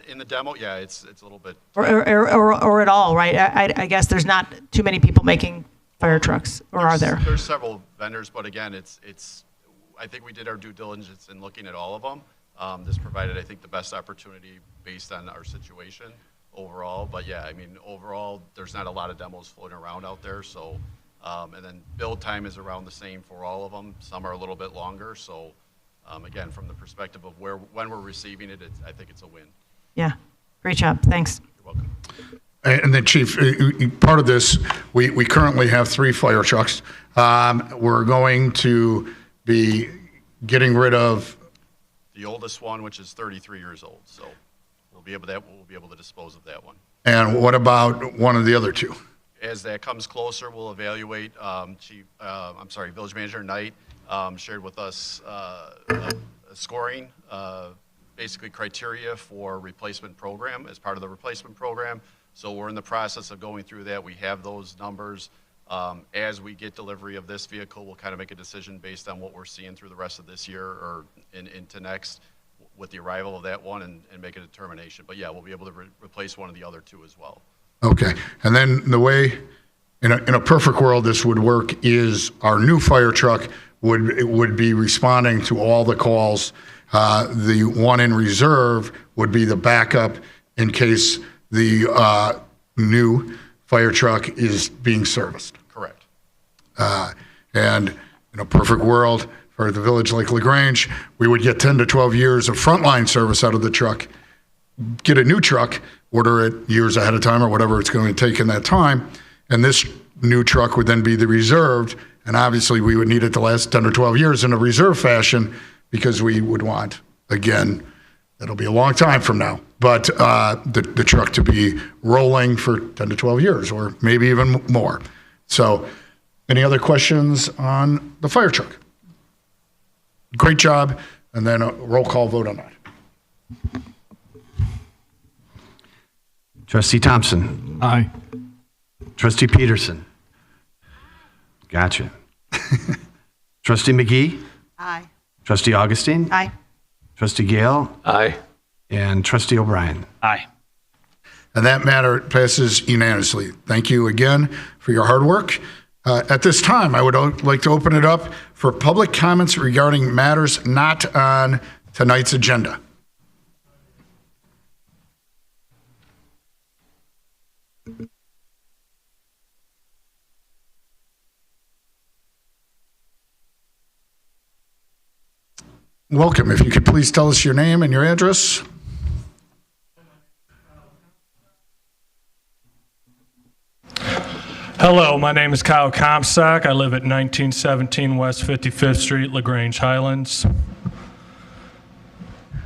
In the demo, yeah, it's a little bit. Or at all, right? I guess there's not too many people making fire trucks, or are there? There's several vendors, but again, I think we did our due diligence in looking at all of them. This provided, I think, the best opportunity based on our situation overall. But yeah, I mean, overall, there's not a lot of demos floating around out there. So, and then build time is around the same for all of them. Some are a little bit longer. So, again, from the perspective of when we're receiving it, I think it's a win. Yeah, great job. Thanks. You're welcome. And then, Chief, part of this, we currently have 3 fire trucks. We're going to be getting rid of The oldest one, which is 33 years old. So we'll be able to dispose of that one. And what about one of the other 2? As that comes closer, we'll evaluate. Village Manager Knight shared with us a scoring, basically criteria for replacement program as part of the replacement program. So we're in the process of going through that. We have those numbers. As we get delivery of this vehicle, we'll kind of make a decision based on what we're seeing through the rest of this year or into next with the arrival of that one and make a determination. But yeah, we'll be able to replace one of the other 2 as well. Okay. And then the way, in a perfect world, this would work is our new fire truck would be responding to all the calls. The one in reserve would be the backup in case the new fire truck is being serviced. Correct. And in a perfect world for the village like LaGrange, we would get 10 to 12 years of frontline service out of the truck, get a new truck, order it years ahead of time or whatever it's going to take in that time, and this new truck would then be the reserved, and obviously we would need it to last 10 or 12 years in a reserve fashion because we would want, again, that'll be a long time from now, but the truck to be rolling for 10 to 12 years or maybe even more. So any other questions on the fire truck? Great job, and then a roll call vote on that. Trustee Thompson. Aye. Trustee Peterson. Gotcha. Trustee McGee. Aye. Trustee Augustine. Aye. Trustee Gale. Aye. And Trustee O'Brien. Aye. And that matter passes unanimously. Thank you again for your hard work. At this time, I would like to open it up for public comments regarding matters not on tonight's agenda. Welcome. If you could please tell us your name and your address. Hello, my name is Kyle Comstock. I live at 1917 West 55th Street, LaGrange, Highlands.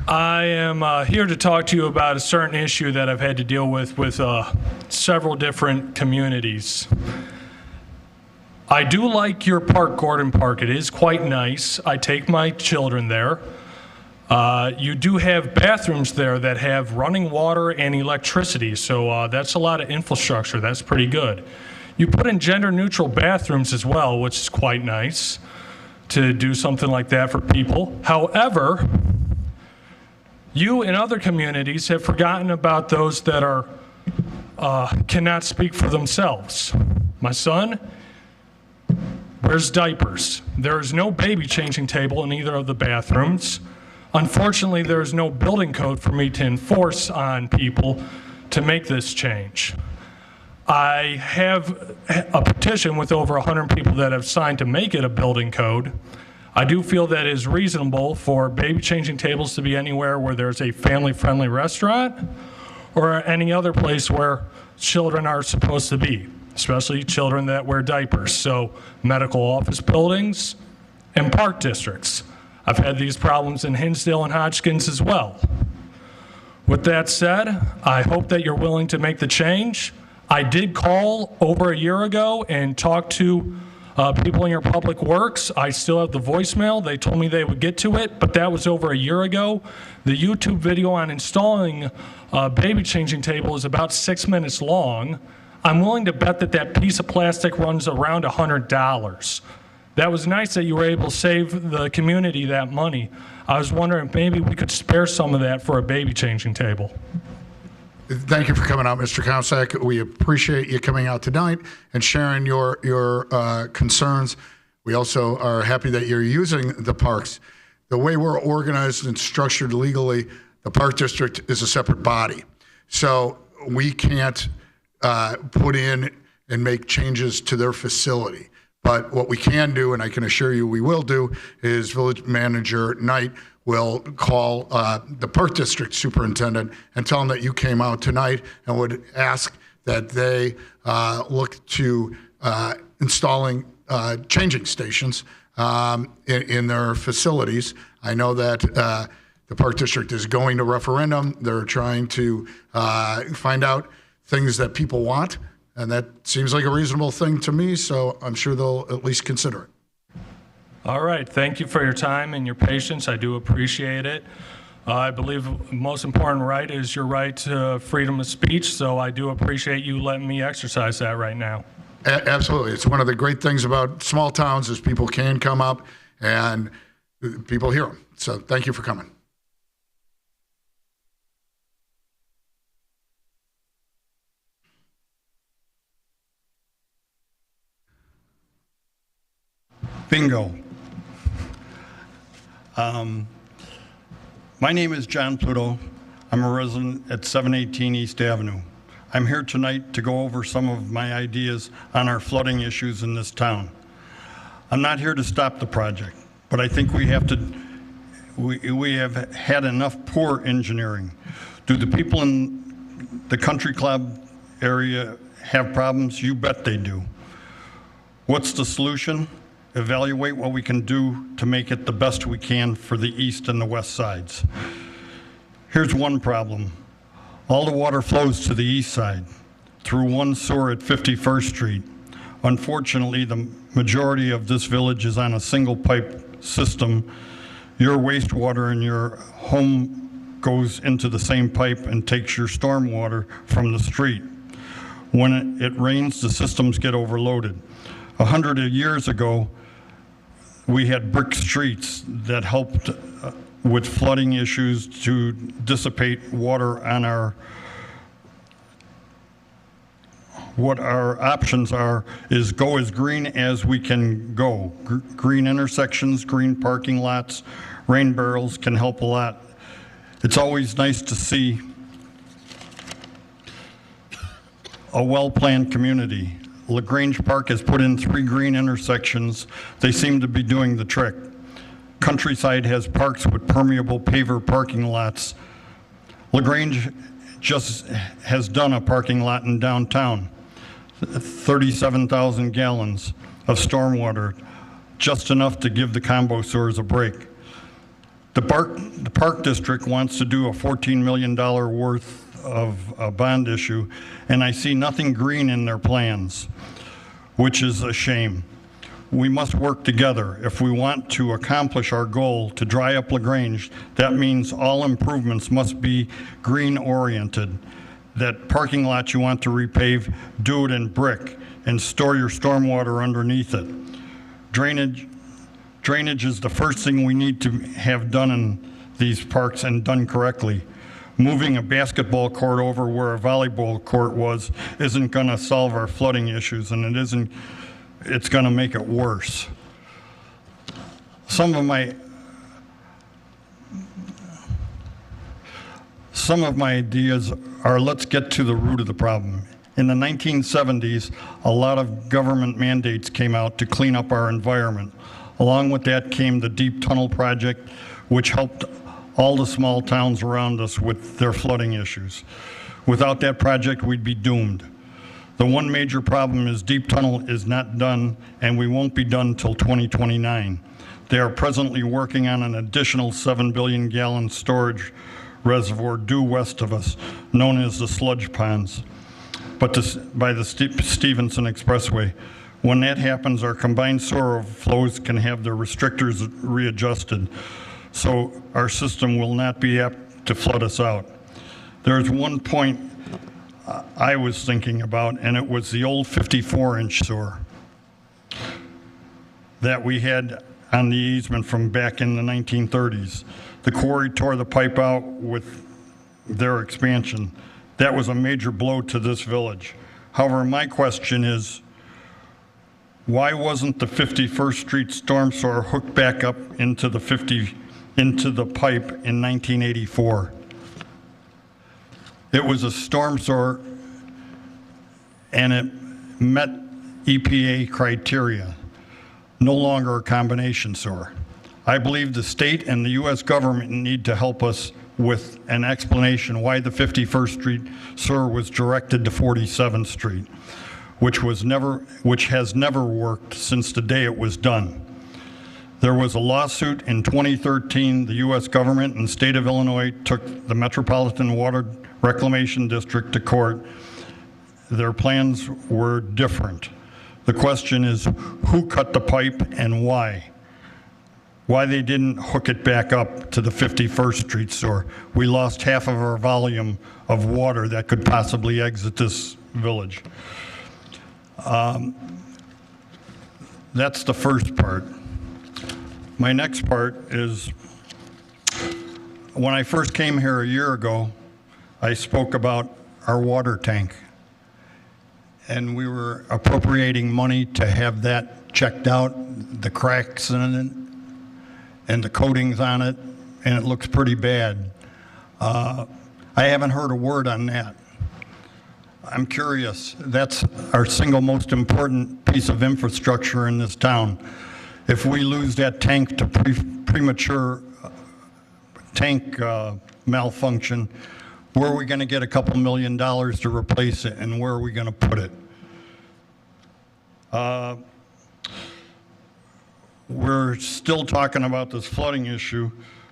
I am here to talk to you about a certain issue that I've had to deal with several different communities. I do like your park, Gordon Park. It is quite nice. I take my children there. You do have bathrooms there that have running water and electricity, so that's a lot of infrastructure. That's pretty good. You put in gender-neutral bathrooms as well, which is quite nice to do something like that for people. However, you in other communities have forgotten about those that are cannot speak for themselves. My son wears diapers. There is no baby changing table in either of the bathrooms. Unfortunately, there is no building code for me to enforce on people to make this change. I have a petition with over 100 people that have signed to make it a building code. I do feel that it is reasonable for baby changing tables to be anywhere where there's a family-friendly restaurant or any other place where children are supposed to be, especially children that wear diapers. So medical office buildings and park districts. I've had these problems in Hinsdale and Hodgkins as well. With that said, I hope that you're willing to make the change. I did call over a year ago and talk to people in your public works. I still have the voicemail. They told me they would get to it, but that was over a year ago. The YouTube video on installing a baby changing table is about 6 minutes long. I'm willing to bet that that piece of plastic runs around $100. That was nice that you were able to save the community that money. I was wondering if maybe we could spare some of that for a baby changing table. Thank you for coming out, Mr. Komsak. We appreciate you coming out tonight and sharing your concerns. We also are happy that you're using the parks. The way we're organized and structured legally, the park district is a separate body. So we can't put in and make changes to their facility. But what we can do, and I can assure you we will do, is Village Manager Knight will call the park district superintendent and tell him that you came out tonight and would ask that they look to installing changing stations in their facilities. I know that the park district is going to referendum. They're trying to find out things that people want, and that seems like a reasonable thing to me, so I'm sure they'll at least consider it. All right, thank you for your time and your patience. I do appreciate it. I believe the most important right is your right to freedom of speech, so I do appreciate you letting me exercise that right now. Absolutely. It's one of the great things about small towns is people can come up and people hear them. So thank you for coming. Bingo. My name is John Pluto. I'm a resident at 718 East Avenue. I'm here tonight to go over some of my ideas on our flooding issues in this town. I'm not here to stop the project, but I think we have had enough poor engineering. Do the people in the country club area have problems? You bet they do. What's the solution? Evaluate what we can do to make it the best we can for the east and the west sides. Here's one problem. All the water flows to the east side through one sewer at 51st Street. Unfortunately, the majority of this village is on a single pipe system. Your wastewater in your home goes into the same pipe and takes your storm water from the street. When it rains, the systems get overloaded. 100 years ago, we had brick streets that helped with flooding issues to dissipate water on what our options are is go as green as we can go. Green intersections, green parking lots, rain barrels can help a lot. It's always nice to see a well-planned community. LaGrange Park has put in 3 green intersections. They seem to be doing the trick. Countryside has parks with permeable paver parking lots. LaGrange just has done a parking lot in downtown, 37,000 gallons of stormwater, just enough to give the combo sewers a break. The park district wants to do a $14 million worth of a bond issue, and I see nothing green in their plans, which is a shame. We must work together. If we want to accomplish our goal to dry up LaGrange, that means all improvements must be green oriented. That parking lot you want to repave, do it in brick and store your stormwater underneath it. Drainage is the first thing we need to have done in these parks and done correctly. Moving a basketball court over where a volleyball court was isn't going to solve our flooding issues, and it's going to make it worse. Some of my ideas are, let's get to the root of the problem. In the 1970s, a lot of government mandates came out to clean up our environment. Along with that came the deep tunnel project, which helped all the small towns around us with their flooding issues. Without that project, we'd be doomed. The one major problem is deep tunnel is not done, and we won't be done till 2029. They are presently working on an additional 7 billion gallon storage reservoir due west of us, known as the sludge ponds, but by the Stevenson Expressway. When that happens, our combined sewer flows can have their restrictors readjusted, so our system will not be apt to flood us out. There's one point I was thinking about, and it was the old 54-inch sewer that we had on the easement from back in the 1930s. The quarry tore the pipe out with their expansion. That was a major blow to this village. However, my question is, why wasn't the 51st Street storm sewer hooked back up into the pipe in 1984? It was a storm sewer, and it met EPA criteria. No longer a combination sewer. I believe the state and the U.S. government need to help us with an explanation why the 51st Street sewer was directed to 47th Street, which has never worked since the day it was done. There was a lawsuit in 2013. The U.S. government and state of Illinois took the Metropolitan Water Reclamation District to court. Their plans were different. The question is, who cut the pipe and why? Why they didn't hook it back up to the 51st Street sewer. We lost half of our volume of water that could possibly exit this village. That's the first part. My next part is, when I first came here a year ago, I spoke about our water tank. And we were appropriating money to have that checked out, the cracks in it, and the coatings on it, and it looks pretty bad. I haven't heard a word on that. I'm curious. That's our single most important piece of infrastructure in this town. If we lose that tank to premature tank malfunction, where are we going to get a couple $1 million to replace it, and where are we going to put it? We're still talking about this flooding issue.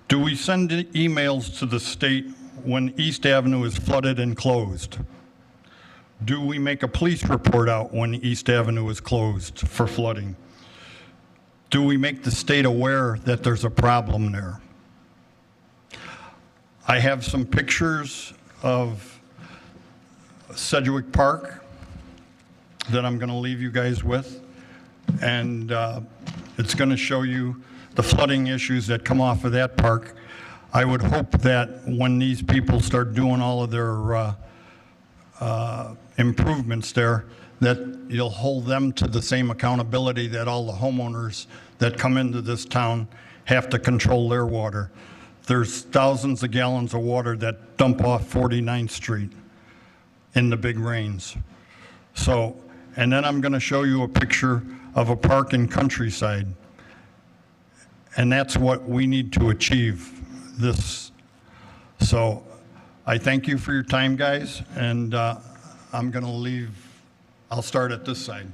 Do we send emails to the state when East Avenue is flooded and closed? Do we make a police report out when East Avenue is closed for flooding? Do we make the state aware that there's a problem there? I have some pictures of Sedgwick Park that I'm going to leave you guys with, and it's going to show you the flooding issues that come off of that park. I would hope that when these people start doing all of their improvements there, that you'll hold them to the same accountability that all the homeowners that come into this town have to control their water. There's thousands of gallons of water that dump off 49th Street in the big rains. So, and then I'm going to show you a picture of a park in Countryside. And that's what we need to achieve this. So I thank you for your time, guys, and I'm going to leave. I'll start at this side.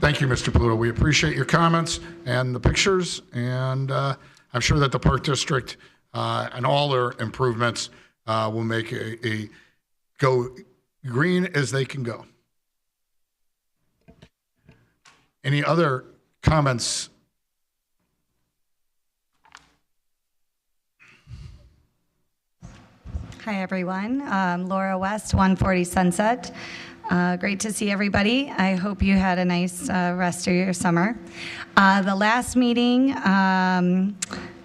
Thank you, Mr. Pluto. We appreciate your comments and the pictures, and I'm sure that the Park District and all their improvements will make a go green as they can go. Any other comments? Hi, everyone. Laura West, 140 Sunset. Great to see everybody. I hope you had a nice rest of your summer. The last meeting, I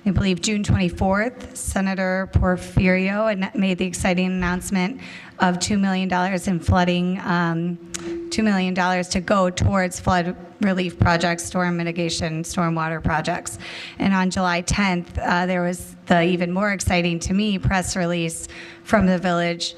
believe June 24th, Senator Porfirio made the exciting announcement of $2 million in flooding, $2 million to go towards flood relief projects, storm mitigation, stormwater projects. And on July 10th, there was the even more exciting to me press release from the village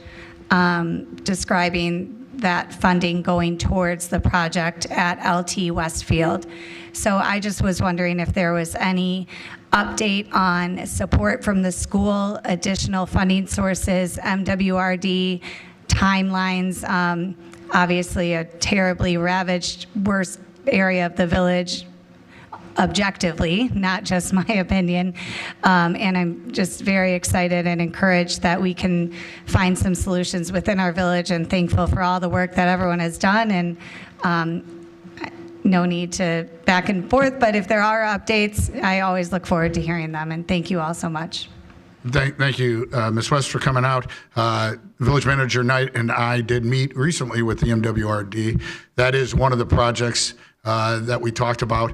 describing that funding going towards the project at LT Westfield. So I just was wondering if there was any update on support from the school, additional funding sources, MWRD, timelines. Obviously, a terribly ravaged, worst area of the village, objectively, not just my opinion. And I'm just very excited and encouraged that we can find some solutions within our village, and thankful for all the work that everyone has done. And no need to back and forth, but if there are updates, I always look forward to hearing them. And thank you all so much. Thank you, Ms. West, for coming out. Village Manager Knight and I did meet recently with the MWRD. That is one of the projects that we talked about.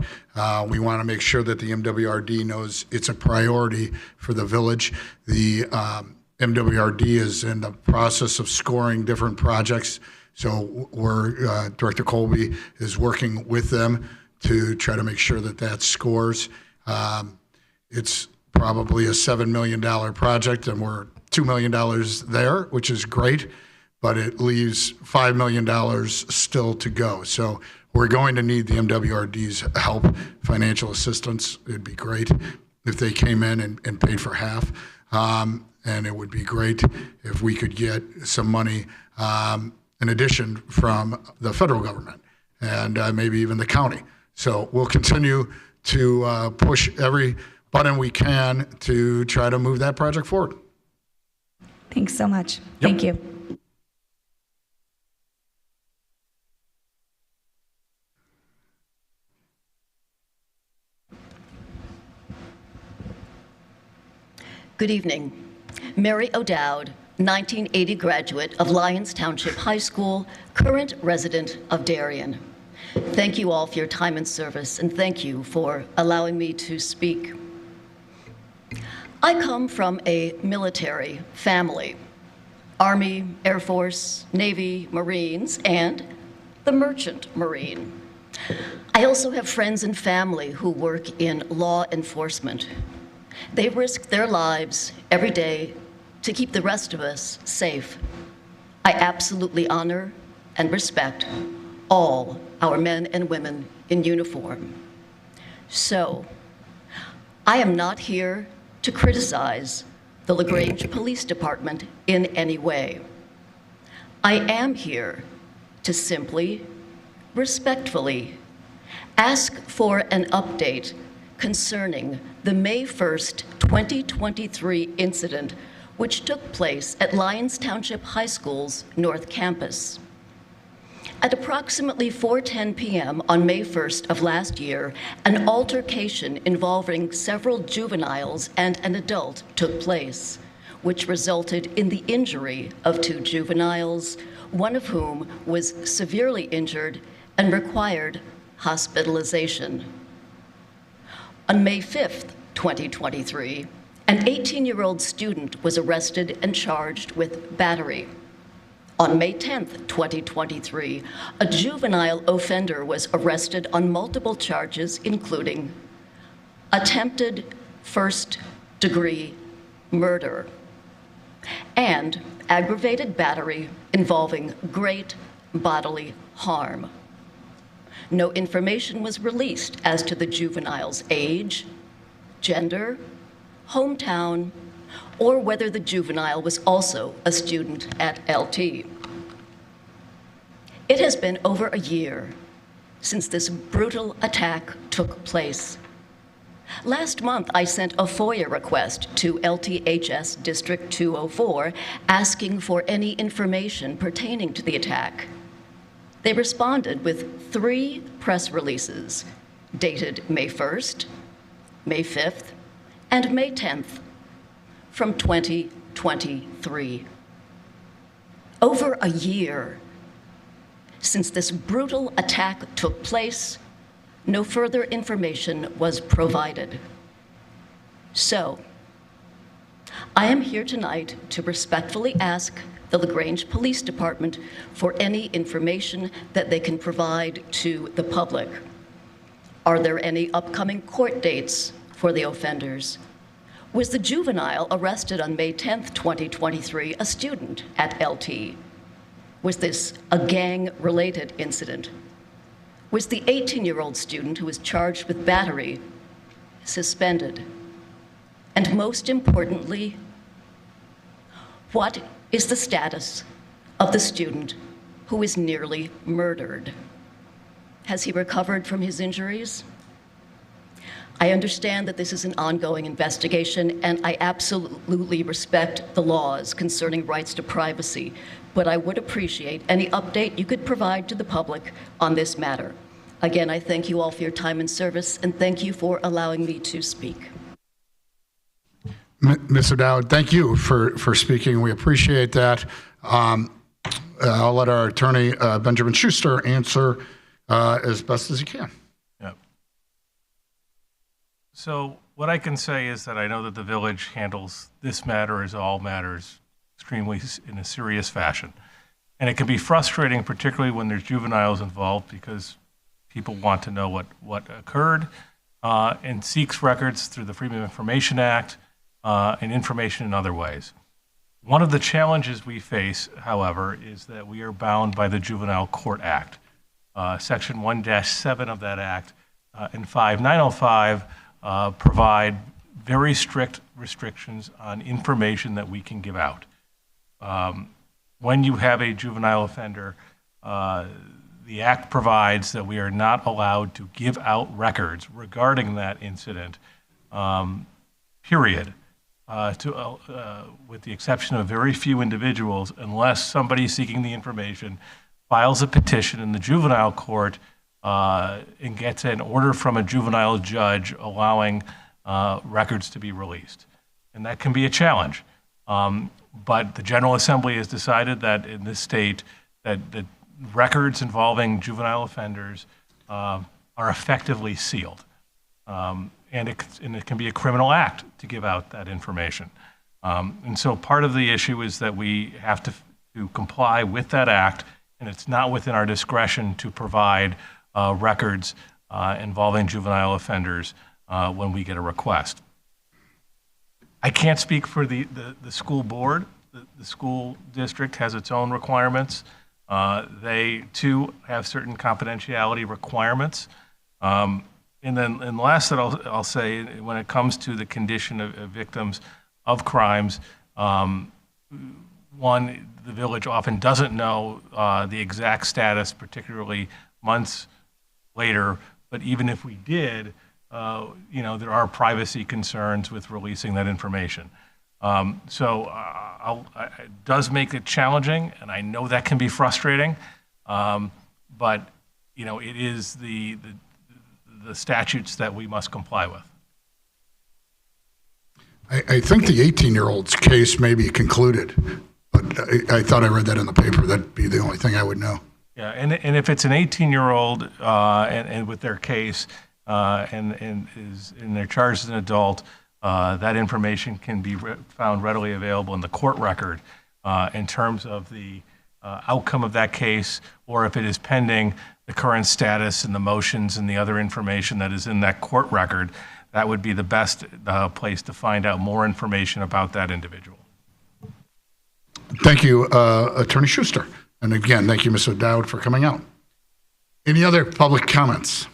We want to make sure that the MWRD knows it's a priority for the village. The MWRD is in the process of scoring different projects. So Director Colby is working with them to try to make sure that that scores. It's probably a $7 million project, and we're $2 million there, which is great, but it leaves $5 million still to go. So we're going to need the MWRD's help, financial assistance. It'd be great if they came in and paid for half. And it would be great if we could get some money in addition from the federal government and maybe even the county. So we'll continue to push every button we can to try to move that project forward. Thanks so much. Thank you. Good evening. Mary O'Dowd, 1980 graduate of Lyons Township High School, current resident of Darien. Thank you all for your time and service, and thank you for allowing me to speak. I come from a military family: Army, Air Force, Navy, Marines, and the Merchant Marine. I also have friends and family who work in law enforcement. They risk their lives every day to keep the rest of us safe. I absolutely honor and respect all our men and women in uniform. So, I am not here to criticize the LaGrange Police Department in any way. I am here to simply, respectfully, ask for an update concerning the May 1st, 2023 incident which took place at Lyons Township High School's North Campus. At approximately 4:10 p.m. on May 1st of last year, an altercation involving several juveniles and an adult took place, which resulted in the injury of 2 juveniles, one of whom was severely injured and required hospitalization. On May 5th, 2023, an 18-year-old student was arrested and charged with battery. On May 10th, 2023, a juvenile offender was arrested on multiple charges, including attempted first-degree murder and aggravated battery involving great bodily harm. No information was released as to the juvenile's age, gender, hometown, or whether the juvenile was also a student at LT. It has been over a year since this brutal attack took place. Last month, I sent a FOIA request to LTHS District 204 asking for any information pertaining to the attack. They responded with 3 press releases dated May 1st, May 5th, and May 10th from 2023. Over a year since this brutal attack took place, no further information was provided. So, I am here tonight to respectfully ask the LaGrange Police Department for any information that they can provide to the public. Are there any upcoming court dates for the offenders? Was the juvenile arrested on May 10th, 2023, a student at LT? Was this a gang-related incident? Was the 18-year-old student who was charged with battery suspended? And most importantly, what is the status of the student who was nearly murdered? Has he recovered from his injuries? I understand that this is an ongoing investigation, and I absolutely respect the laws concerning rights to privacy, but I would appreciate any update you could provide to the public on this matter. Again, I thank you all for your time and service, and thank you for allowing me to speak. Ms. O'Dowd, thank you for speaking. We appreciate that. I'll let our attorney, Benjamin Schuster, answer as best as he can. Yep. So what I can say is that I know that the village handles this matter as all matters extremely in a serious fashion. And it can be frustrating, particularly when there's juveniles involved, because people want to know what occurred and seeks records through the Freedom of Information Act and information in other ways. One of the challenges we face, however, is that we are bound by the Juvenile Court Act. Section 1-7 of that act and 5905 provide very strict restrictions on information that we can give out. When you have a juvenile offender, the act provides that we are not allowed to give out records regarding that incident, period, with the exception of very few individuals, unless somebody seeking the information files a petition in the juvenile court and gets an order from a juvenile judge allowing records to be released. And that can be a challenge. But the General Assembly has decided that in this state that records involving juvenile offenders are effectively sealed. And it can be a criminal act to give out that information. And so part of the issue is that we have to comply with that act, and it's not within our discretion to provide records involving juvenile offenders when we get a request. I can't speak for the school board. The school district has its own requirements. They, too, have certain confidentiality requirements. And the last that I'll say, when it comes to the condition of victims of crimes, one, the village often doesn't know the exact status, particularly months later. But even if we did, there are privacy concerns with releasing that information. It does make it challenging, and I know that can be frustrating. But it is the statutes that we must comply with. I think the 18-year-old's case may be concluded, but I thought I read that in the paper. That'd be the only thing I would know. Yeah, and if it's an 18-year-old and with their case and they're charged as an adult, that information can be found readily available in the court record in terms of the outcome of that case, or if it is pending, the current status and the motions and the other information that is in that court record. That would be the best place to find out more information about that individual. Thank you, Attorney Schuster. And again, thank you, Ms. O'Dowd, for coming out. Any other public comments?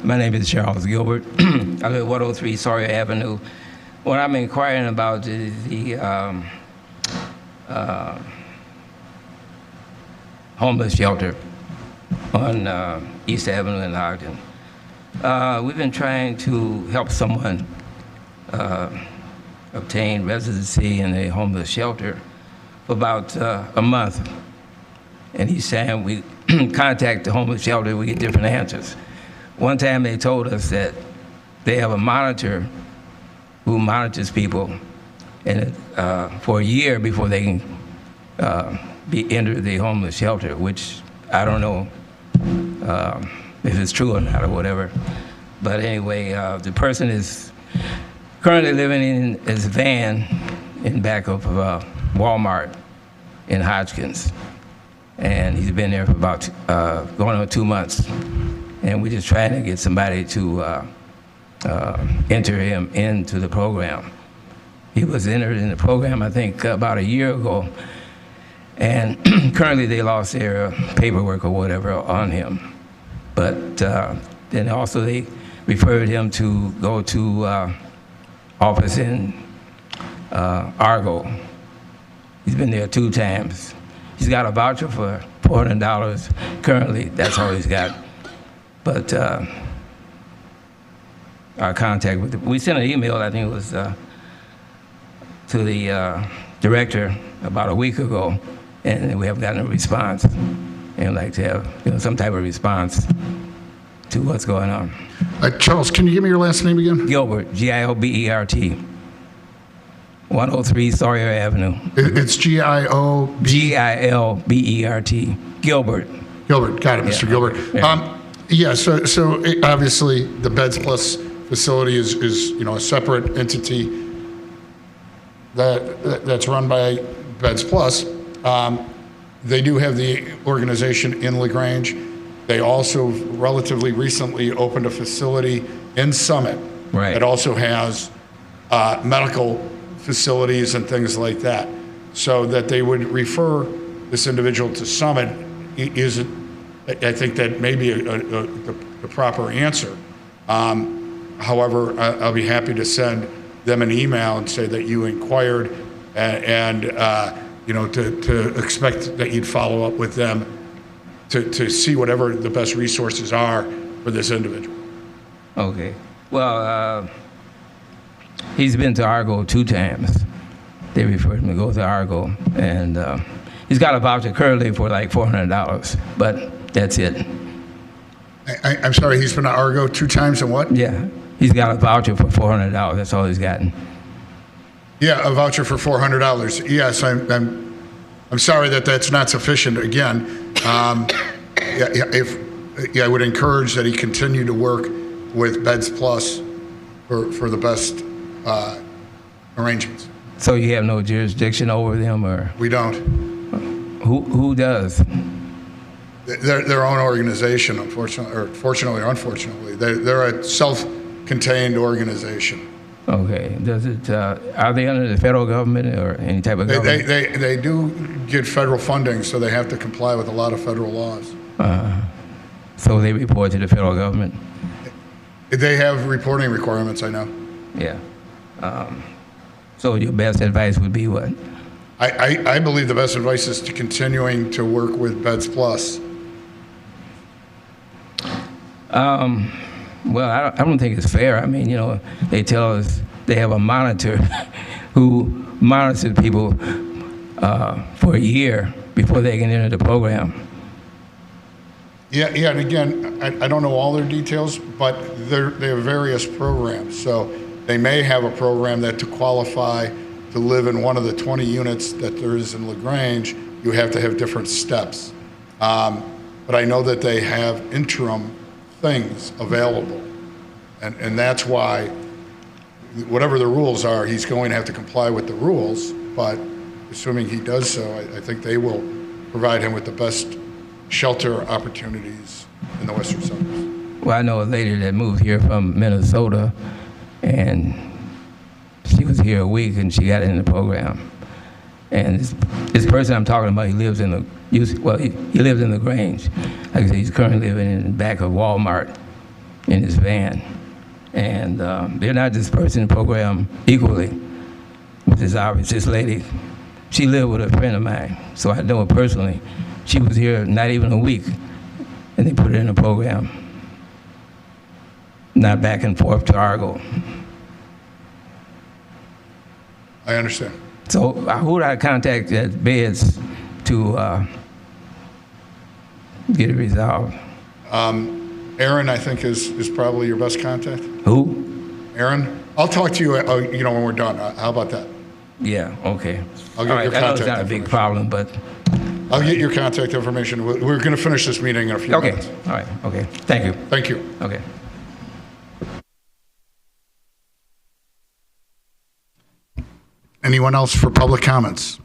My name is Charles Gilbert. I live at 103 Sawyer Avenue. What I'm inquiring about is the homeless shelter on East Avenue in Ogden. We've been trying to help someone obtain residency in a homeless shelter for about a month. And he's saying we contact the homeless shelter, we get different answers. One time they told us that they have a monitor who monitors people and for a year before they can enter the homeless shelter, which I don't know if it's true or not or whatever. But anyway, the person is currently living in his van in back of Walmart in Hodgkins. and he's been there for about going on 2 months. And we're just trying to get somebody to enter him into the program. He was entered in the program, I think, about a year ago, and currently they lost their paperwork or whatever on him. But then also they referred him to go to office in Argo. He's been there 2 times. He's got a voucher for $400 currently. That's all he's got. But our contact with we sent an email, I think it was to the director about a week ago, and we haven't gotten a response. And I'd like to have some type of response to what's going on. Charles, can you give me your last name again? Gilbert, Gilbert. 103 Sawyer Avenue. It's G-I-O... Gilbert. Gilbert. Gilbert, got it, Mr. Gilbert. Yeah. So obviously the Beds Plus facility is a separate entity that's run by Beds Plus. They do have the organization in LaGrange. They also relatively recently opened a facility in Summit. Right. It also has medical facilities and things like that. So that they would refer this individual to Summit I think that may be the proper answer. However, I'll be happy to send them an email and say that you inquired and to expect that you'd follow up with them to see whatever the best resources are for this individual. Okay. Well, he's been to Argo 2 times. They referred him to go to Argo, and he's got a voucher currently for like $400, but that's it. I'm sorry, he's been to Argo 2 times and what? Yeah, he's got a voucher for $400. That's all he's gotten. Yeah, a voucher for $400. Yes, I'm sorry that that's not sufficient. Again, I would encourage that he continue to work with Beds Plus for the best arrangements. So you have no jurisdiction over them, or we don't? Who does? Their own organization, unfortunately, or fortunately or unfortunately. They're a self-contained organization. Okay. Does it? Are they under the federal government or any type of government? They do get federal funding, so they have to comply with a lot of federal laws. So they report to the federal government? They have reporting requirements, I know. Yeah. So your best advice would be what? I believe the best advice is to continuing to work with Beds Plus. Well, I don't think it's fair. I mean, they tell us they have a monitor who monitors people for a year before they can enter the program. Yeah, and again, I don't know all their details, but they have various programs. So they may have a program that to qualify to live in one of the 20 units that there is in LaGrange, you have to have different steps. But I know that they have interim things available. And that's why, whatever the rules are, he's going to have to comply with the rules. But assuming he does so, I think they will provide him with the best shelter opportunities in the western suburbs. Well, I know a lady that moved here from Minnesota, and she was here a week and she got in the program. And this person I'm talking about, he lives in he lives in the Grange. Like I said, he's currently living in the back of Walmart in his van. And they're not dispersing the program equally, which is obvious. This lady, she lived with a friend of mine, so I know her personally. She was here not even a week, and they put her in the program. Not back and forth to Argo. I understand. So who do I contact at Beds to get it resolved? Aaron, I think, is probably your best contact. Who? Aaron? I'll talk to you, when we're done. How about that? Yeah, okay. I'll get your I know contact it's not a big problem, but... I'll get your contact information. We're going to finish this meeting in a few minutes. Okay, all right, okay. Thank you. Thank you. Okay. Anyone else for public comments?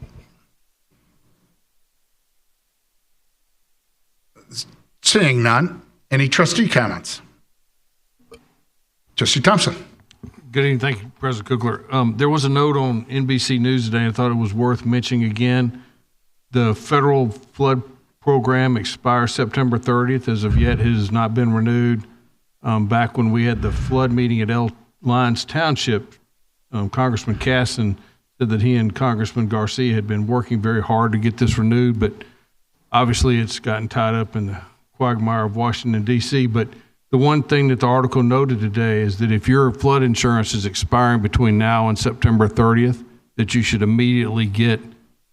Seeing none, any trustee comments? Trustee Thompson. Good evening. Thank you, President Kukler. There was a note on NBC News today. I thought it was worth mentioning again. The federal flood program expires September 30th. As of yet, it has not been renewed. Back when we had the flood meeting at Lyons Township, Congressman Casson said that he and Congressman Garcia had been working very hard to get this renewed, but obviously it's gotten tied up in the quagmire of Washington, D.C. But the one thing that the article noted today is that if your flood insurance is expiring between now and September 30th, that you should immediately get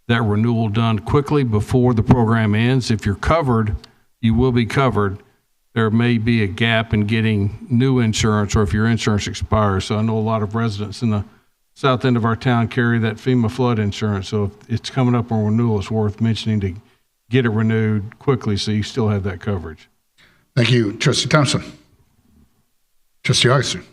that renewal done quickly before the program ends. If you're covered, you will be covered. There may be a gap in getting new insurance or if your insurance expires. So I know a lot of residents in the south end of our town carry that FEMA flood insurance. So if it's coming up on renewal, it's worth mentioning to get it renewed quickly so you still have that coverage. Thank you, Trustee Thompson. Trustee Augustine.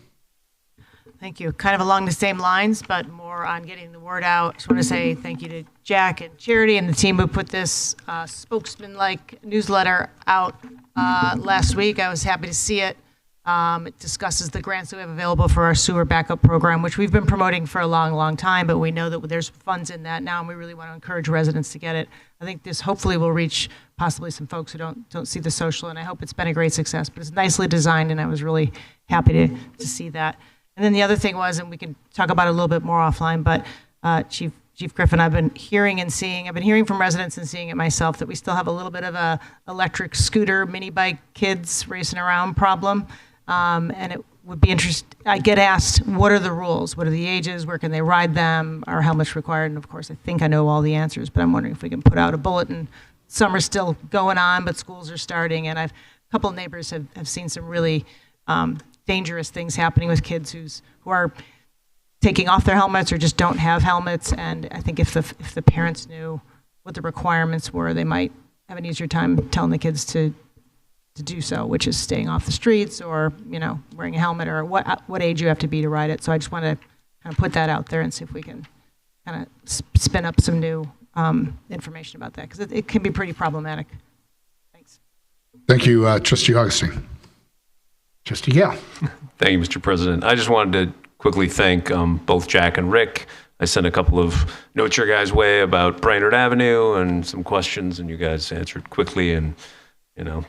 Thank you. Kind of along the same lines, but more on getting the word out. Just want to say thank you to Jack and Charity and the team who put this spokesman-like newsletter out last week. I was happy to see it. It discusses the grants that we have available for our sewer backup program, which we've been promoting for a long, long time, but we know that there's funds in that now, and we really want to encourage residents to get it. I think this hopefully will reach possibly some folks who don't see the social, and I hope it's been a great success. But it's nicely designed, and I was really happy to see that. And then the other thing was, and we can talk about it a little bit more offline, but Chief Griffin, I've been hearing from residents and seeing it myself that we still have a little bit of a electric scooter, mini bike kids racing around problem. And it would be interesting. I get asked, what are the rules? What are the ages? Where can they ride them? Are helmets required? And of course, I think I know all the answers, but I'm wondering if we can put out a bulletin. Summer's still going on, but schools are starting. And a couple of neighbors have seen some really dangerous things happening with kids who are taking off their helmets or just don't have helmets. And I think if the parents knew what the requirements were, they might have an easier time telling the kids to do so, which is staying off the streets or, wearing a helmet or what age you have to be to ride it. So I just want to kind of put that out there and see if we can kind of spin up some new information about that, because it can be pretty problematic. Thanks. Thank you, Trustee Augustine. Trustee Gale. Thank you, Mr. President. I just wanted to quickly thank both Jack and Rick. I sent a couple of notes your guys' way about Brainerd Avenue and some questions, and you guys answered quickly, and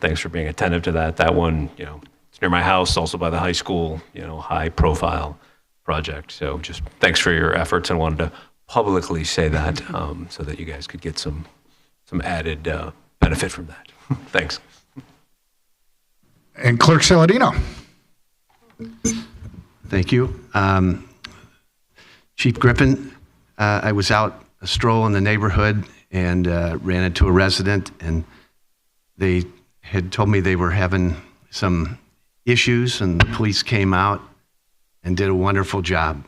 thanks for being attentive to that. That one, it's near my house, also by the high school, high profile project. So just thanks for your efforts. I wanted to publicly say that so that you guys could get some added benefit from that. Thanks. And Clerk Saladino. Thank you. Chief Griffin, I was out a stroll in the neighborhood and ran into a resident, and they had told me they were having some issues, and the police came out and did a wonderful job.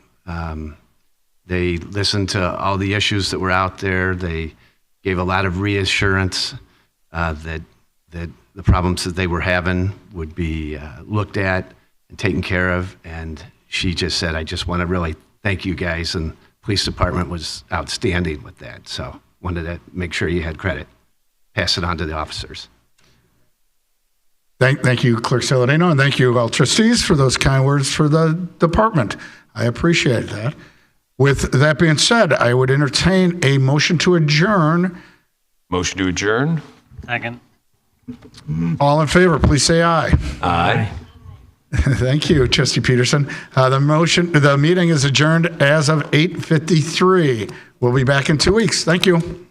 They listened to all the issues that were out there. They gave a lot of reassurance that the problems that they were having would be looked at and taken care of. And she just said, I just want to really thank you guys. And the police department was outstanding with that. So wanted to make sure you had credit. Pass it on to the officers. Thank you, Clerk Saladino, and thank you all trustees for those kind words for the department. I appreciate that. With that being said, I would entertain a motion to adjourn. Motion to adjourn. Second. All in favor, please say aye. Aye. Thank you, Trustee Peterson. The meeting is adjourned as of 8:53. We'll be back in 2 weeks. Thank you.